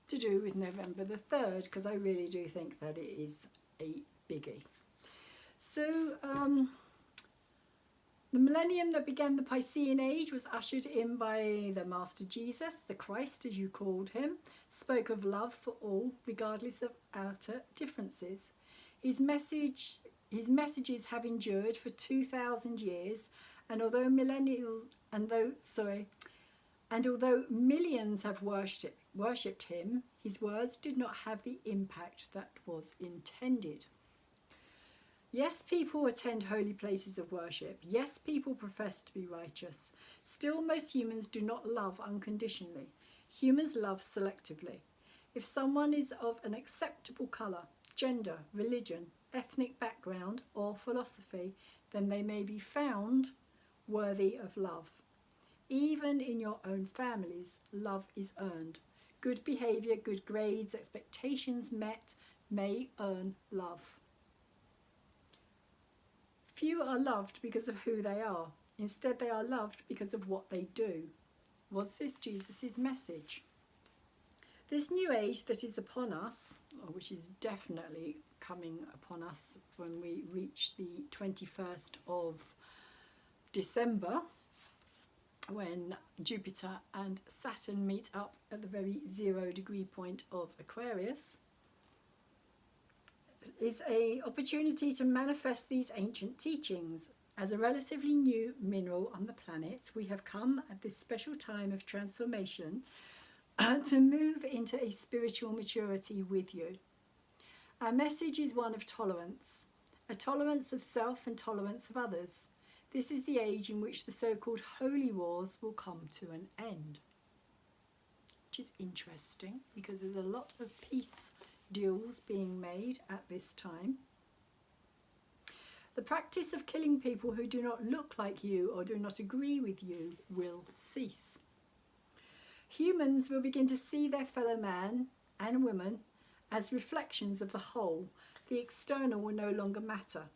to do with November the 3rd, because I really do think that it is a biggie. So the millennium that began the Piscean age was ushered in by the Master Jesus, the Christ as you called him, spoke of love for all regardless of outer differences. His messages have endured for 2,000 years, and although millions have worshipped him, his words did not have the impact that was intended. Yes, people attend holy places of worship. Yes, people profess to be righteous. Still, most humans do not love unconditionally. Humans love selectively. If someone is of an acceptable colour, gender, religion, ethnic background, or philosophy, then they may be found worthy of love. Even in your own families, love is earned. Good behaviour, good grades, expectations met may earn love. Few are loved because of who they are. Instead, they are loved because of what they do. Was this Jesus' message? This new age that is upon us, which is definitely coming upon us when we reach the 21st of December, when Jupiter and Saturn meet up at the very 0 degree point of Aquarius, is an opportunity to manifest these ancient teachings. As a relatively new mineral on the planet, we have come at this special time of transformation to move into a spiritual maturity with you. Our message is one of tolerance, a tolerance of self and tolerance of others. This is the age in which the so-called holy wars will come to an end. Which is interesting because there's a lot of peace deals being made at this time. The practice of killing people who do not look like you or do not agree with you will cease. Humans will begin to see their fellow man and woman as reflections of the whole. The external will no longer matter.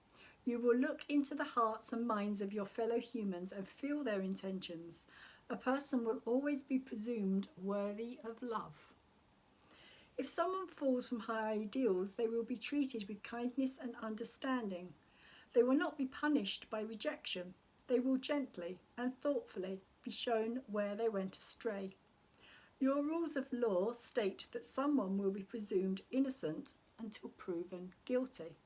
You will look into the hearts and minds of your fellow humans and feel their intentions. A person will always be presumed worthy of love. If someone falls from high ideals, they will be treated with kindness and understanding. They will not be punished by rejection. They will gently and thoughtfully be shown where they went astray. Your rules of law state that someone will be presumed innocent until proven guilty.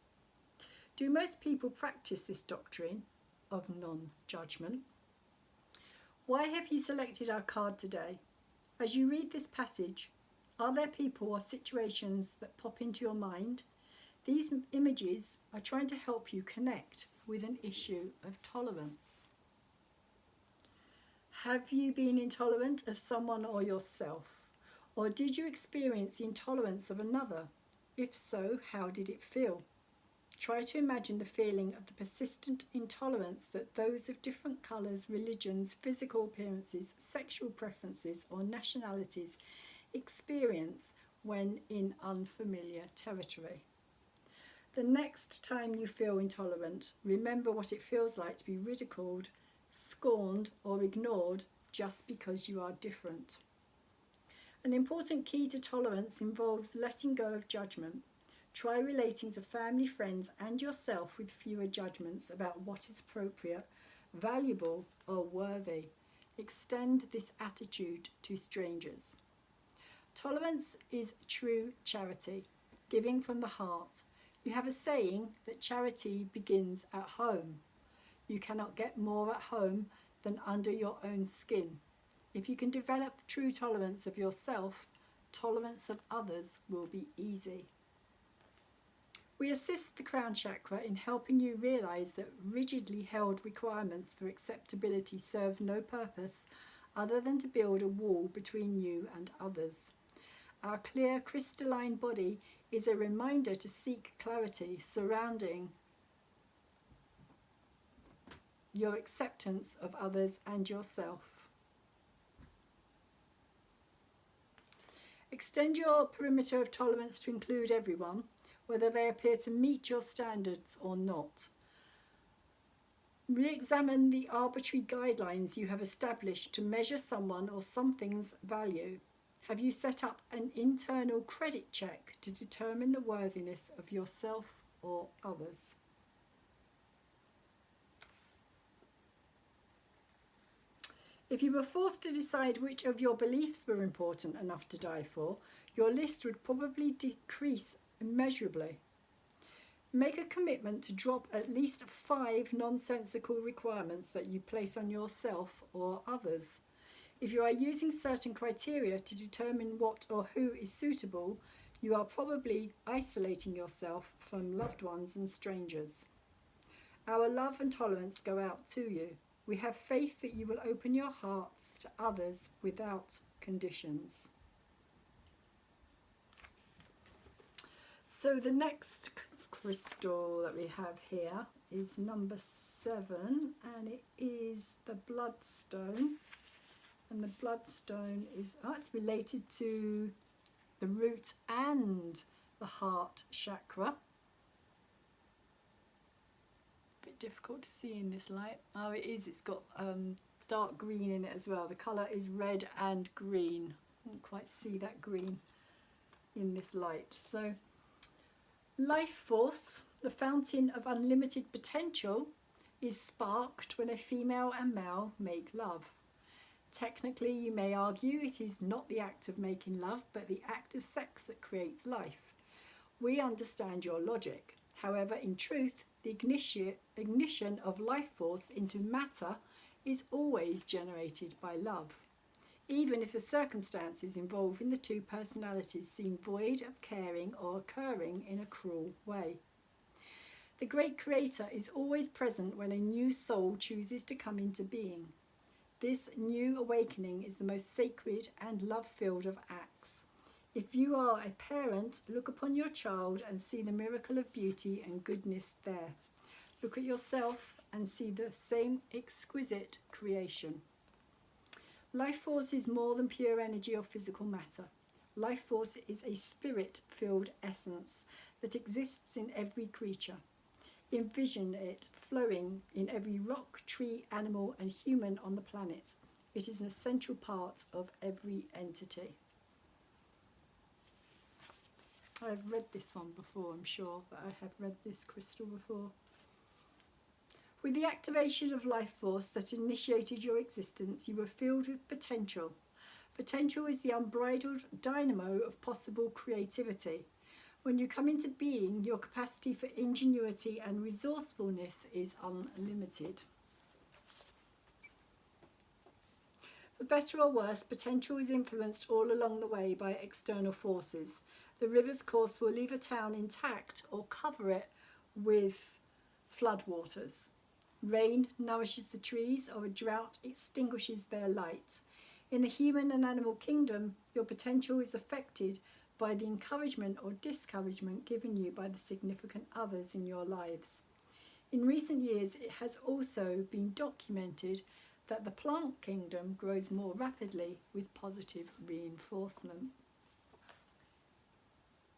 Do most people practice this doctrine of non-judgment? Why have you selected our card today? As you read this passage, are there people or situations that pop into your mind? These images are trying to help you connect with an issue of tolerance. Have you been intolerant of someone or yourself? Or did you experience the intolerance of another? If so, how did it feel? Try to imagine the feeling of the persistent intolerance that those of different colours, religions, physical appearances, sexual preferences, or nationalities experience when in unfamiliar territory. The next time you feel intolerant, remember what it feels like to be ridiculed, scorned, or ignored just because you are different. An important key to tolerance involves letting go of judgment. Try relating to family, friends, and yourself with fewer judgments about what is appropriate, valuable, or worthy. Extend this attitude to strangers. Tolerance is true charity, giving from the heart. You have a saying that charity begins at home. You cannot get more at home than under your own skin. If you can develop true tolerance of yourself, tolerance of others will be easy. We assist the crown chakra in helping you realize that rigidly held requirements for acceptability serve no purpose other than to build a wall between you and others. Our clear crystalline body is a reminder to seek clarity surrounding your acceptance of others and yourself. Extend your perimeter of tolerance to include everyone, whether they appear to meet your standards or not. Re-examine the arbitrary guidelines you have established to measure someone or something's value. Have you set up an internal credit check to determine the worthiness of yourself or others? If you were forced to decide which of your beliefs were important enough to die for, your list would probably decrease immeasurably. Make a commitment to drop at least 5 nonsensical requirements that you place on yourself or others. If you are using certain criteria to determine what or who is suitable, you are probably isolating yourself from loved ones and strangers. Our love and tolerance go out to you. We have faith that you will open your hearts to others without conditions. So the next crystal that we have here is number 7, and it is the bloodstone. And the bloodstone is it's related to the root and the heart chakra. Bit difficult to see in this light. Oh, it is. It's got dark green in it as well. The colour is red and green. I can't quite see that green in this light. So, life force, the fountain of unlimited potential, is sparked when a female and male make love. Technically, you may argue it is not the act of making love, but the act of sex that creates life. We understand your logic. However, in truth, the ignition of life force into matter is always generated by love, even if the circumstances involving the two personalities seem void of caring or occurring in a cruel way. The great creator is always present when a new soul chooses to come into being. This new awakening is the most sacred and love-filled of acts. If you are a parent, look upon your child and see the miracle of beauty and goodness there. Look at yourself and see the same exquisite creation. Life force is more than pure energy or physical matter. Life force is a spirit-filled essence that exists in every creature. Envision it flowing in every rock, tree, animal and human on the planet. It is an essential part of every entity. I've read this one before, I'm sure that I have read this crystal before. With the activation of life force that initiated your existence, you were filled with potential. Potential is the unbridled dynamo of possible creativity. When you come into being, your capacity for ingenuity and resourcefulness is unlimited. For better or worse, potential is influenced all along the way by external forces. The river's course will leave a town intact or cover it with floodwaters. Rain nourishes the trees, or a drought extinguishes their light. In the human and animal kingdom, your potential is affected by the encouragement or discouragement given you by the significant others in your lives. In recent years, it has also been documented that the plant kingdom grows more rapidly with positive reinforcement.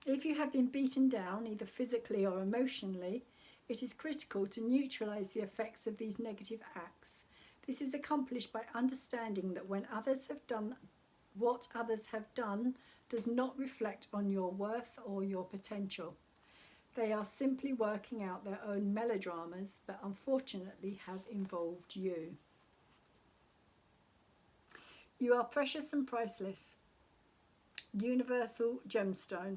If you have been beaten down, either physically or emotionally, it is critical to neutralize the effects of these negative acts. This is accomplished by understanding that when others have done what others have done does not reflect on your worth or your potential. They are simply working out their own melodramas that unfortunately have involved you. You are precious and priceless. Universal gemstone.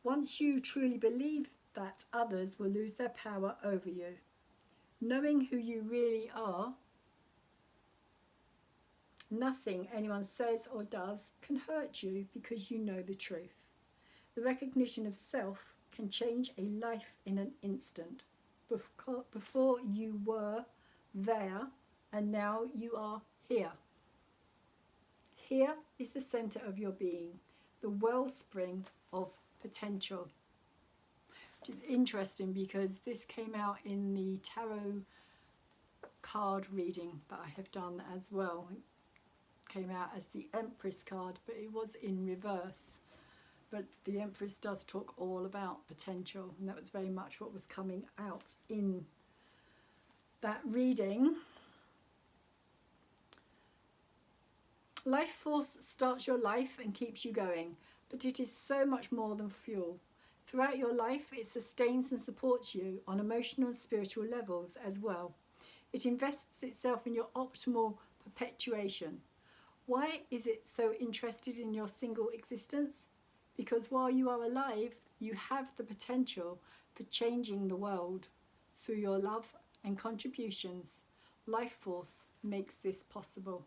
Once you truly believe that, others will lose their power over you. Knowing who you really are, nothing anyone says or does can hurt you because you know the truth. The recognition of self can change a life in an instant. Before you were there and now you are here. Here is the center of your being, the wellspring of potential. Which is interesting because this came out in the tarot card reading that I have done as well. It came out as the Empress card, but it was in reverse. But the Empress does talk all about potential, and that was very much what was coming out in that reading. Life force starts your life and keeps you going, but it is so much more than fuel. Throughout your life, it sustains and supports you on emotional and spiritual levels as well. It invests itself in your optimal perpetuation. Why is it so interested in your single existence? Because while you are alive, you have the potential for changing the world. Through your love and contributions, life force makes this possible.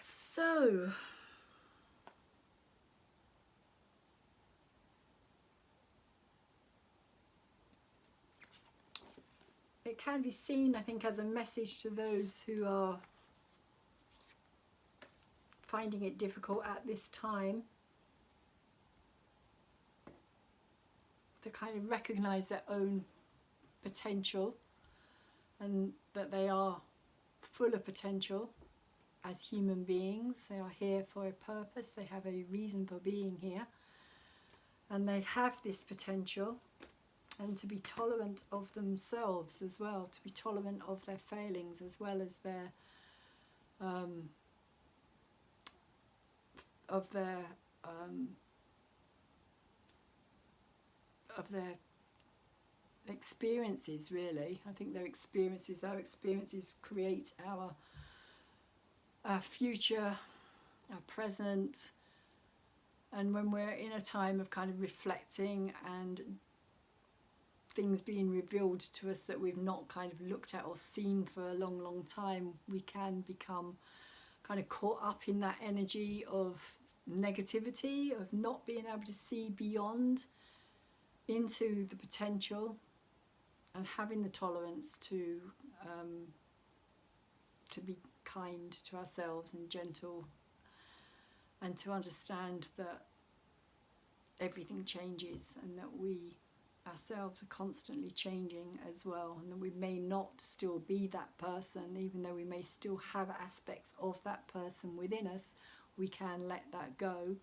So, it can be seen, I think, as a message to those who are finding it difficult at this time to kind of recognize their own potential and that they are full of potential. As human beings, they are here for a purpose, they have a reason for being here, and they have this potential, and to be tolerant of themselves as well, to be tolerant of their failings as well as their of their experiences. Really, I think our experiences create our future, our present, and when we're in a time of kind of reflecting and things being revealed to us that we've not kind of looked at or seen for a long time, we can become kind of caught up in that energy of negativity, of not being able to see beyond into the potential, and having the tolerance to be kind to ourselves and gentle, and to understand that everything changes and that we ourselves are constantly changing as well, and that we may not still be that person, even though we may still have aspects of that person within us. We can let that go,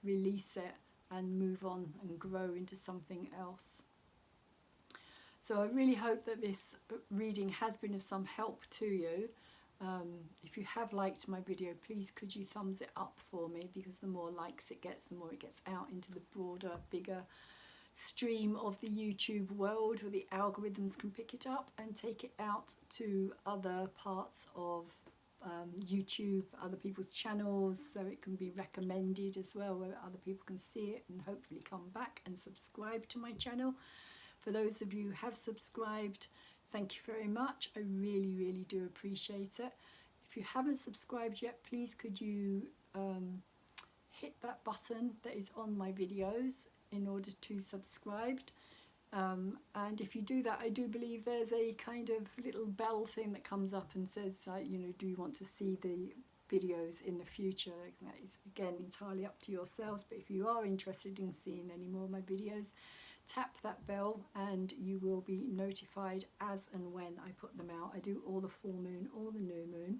release it, and move on and grow into something else. So I really hope that this reading has been of some help to you. If you have liked my video, please could you thumbs it up for me, because the more likes it gets, the more it gets out into the broader, bigger stream of the YouTube world, where the algorithms can pick it up and take it out to other parts of YouTube, other people's channels, so it can be recommended as well, where other people can see it and hopefully come back and subscribe to my channel. For those of you who have subscribed, thank you very much. I really, really do appreciate it. If you haven't subscribed yet, please could you hit that button that is on my videos in order to subscribe. And if you do that, I do believe there's a kind of little bell thing that comes up and says, you know, do you want to see the videos in the future? That is, again, entirely up to yourselves, but if you are interested in seeing any more of my videos, tap that bell and you will be notified as and when I put them out. I do all the full moon, all the new moon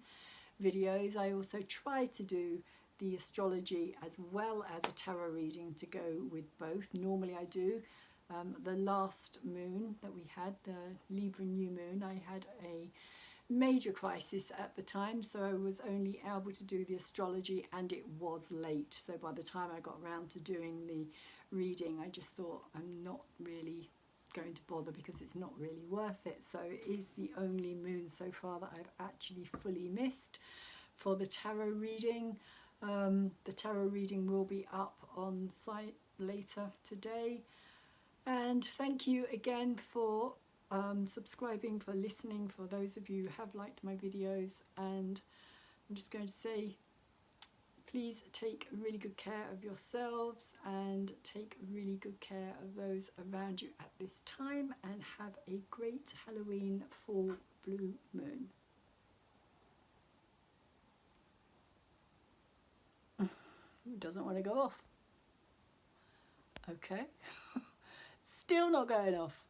videos. I also try to do the astrology as well as a tarot reading to go with both. Normally I do. The last moon that we had, the Libra new moon, I had a major crisis at the time, so I was only able to do the astrology, and it was late. So by the time I got around to doing the reading, I just thought I'm not really going to bother because it's not really worth it. So it is the only moon so far that I've actually fully missed. For the tarot reading, the tarot reading will be up on site later today. And thank you again for subscribing, for listening, for those of you who have liked my videos. And I'm just going to say, please take really good care of yourselves and take really good care of those around you at this time, and have a great Halloween full blue moon. It doesn't want to go off. Okay. Still not going off.